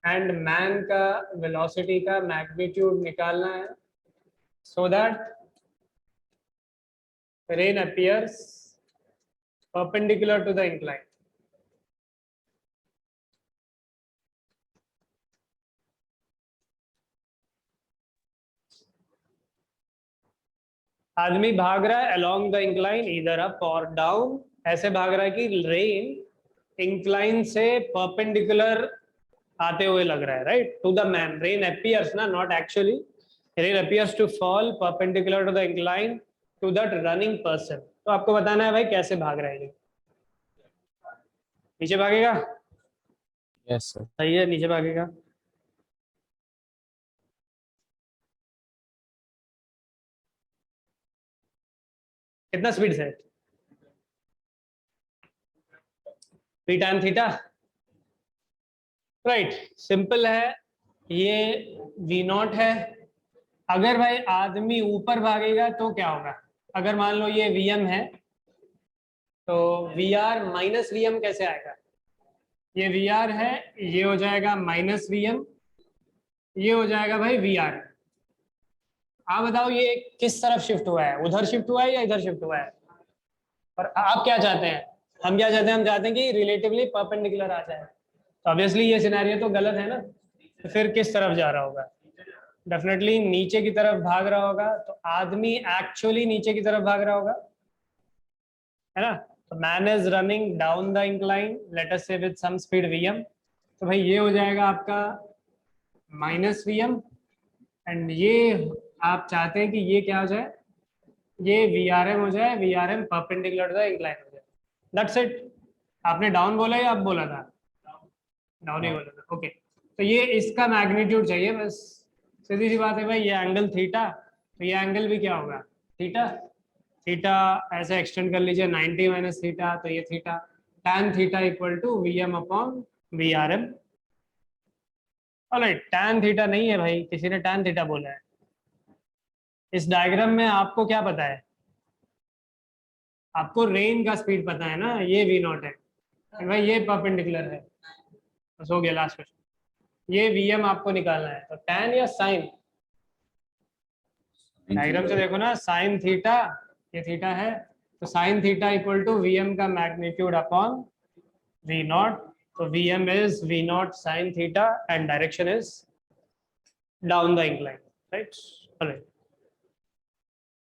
एंड मैन का वेलोसिटी का मैग्नीट्यूड निकालना है, so that rain appears perpendicular to the incline. आदमी भाग रहा है अलोंग द इंक्लाइन इधर अप और डाउन, ऐसे भाग रहा है कि रेन इंक्लाइन से परपेंडिकुलर आते हुए लग रहा है, right, to the man. Rain appears ना, not actually, rain appears to fall perpendicular to the incline to that running person. तो आपको बताना है भाई कैसे भाग रहा है ये। नीचे भागेगा, यस सर। सही है, नीचे भागेगा। कितना स्पीड से? v tan theta, right, simple है, ये v नॉट है। अगर भाई आदमी ऊपर भागेगा तो क्या होगा? अगर मान लो ये vm है तो vr माइनस vm कैसे आएगा? ये vr है, ये हो जाएगा माइनस vm, ये हो जाएगा भाई vr। आप बताओ ये किस तरफ शिफ्ट हुआ है, उधर शिफ्ट हुआ है या इधर शिफ्ट हुआ है? और आप क्या चाहते हैं? हम क्या चाहते हैं? हम चाहते हैं कि रिलेटिवली परपेंडिकुलर आ जाए। तो ऑब्वियसली ये सिनेरियो तो गलत है ना, तो फिर किस तरफ जा रहा होगा? डेफिनेटली नीचे की तरफ भाग रहा होगा। तो आदमी एक्चुअली नीचे की तरफ भाग रहा होगा, है ना। तो man is running down the incline, let us से विद सम स्पीड vm। तो भाई ये हो जाएगा आपका माइनस vm, एंड ये आप चाहते हैं कि ये क्या हो जाए, ये vrm हो जाए, vrm perpendicular to the incline हो जाए। That's it. आपने डाउन बोला या अप बोला था? डाउन ही बोला था, ओके। तो ये इसका मैग्नीट्यूड चाहिए बस, सीधी सी बात है भाई। ये एंगल थीटा, तो ये एंगल भी क्या होगा? थीटा। थीटा ऐसे एक्सटेंड कर लीजिए, 90 माइनस थीटा, तो ये theta. tan theta equal to vm upon vrm। Alright, tan theta नहीं है भाई, किसी ने tan थीटा बोला है। इस डायग्राम में आपको क्या पता है? आपको रेन का स्पीड पता है ना, ये v नॉट है, तो भाई ये परपेंडिकुलर है, बस हो गया लास्ट क्वेश्चन। ये vm आपको निकालना है, तो tan या साइन? डायग्राम से देखो ना, साइन थीटा, ये थीटा है, तो sine theta equal to vm का मैग्नीट्यूड अपॉन v नॉट। तो vm is v naught sine theta and direction is down the incline, right.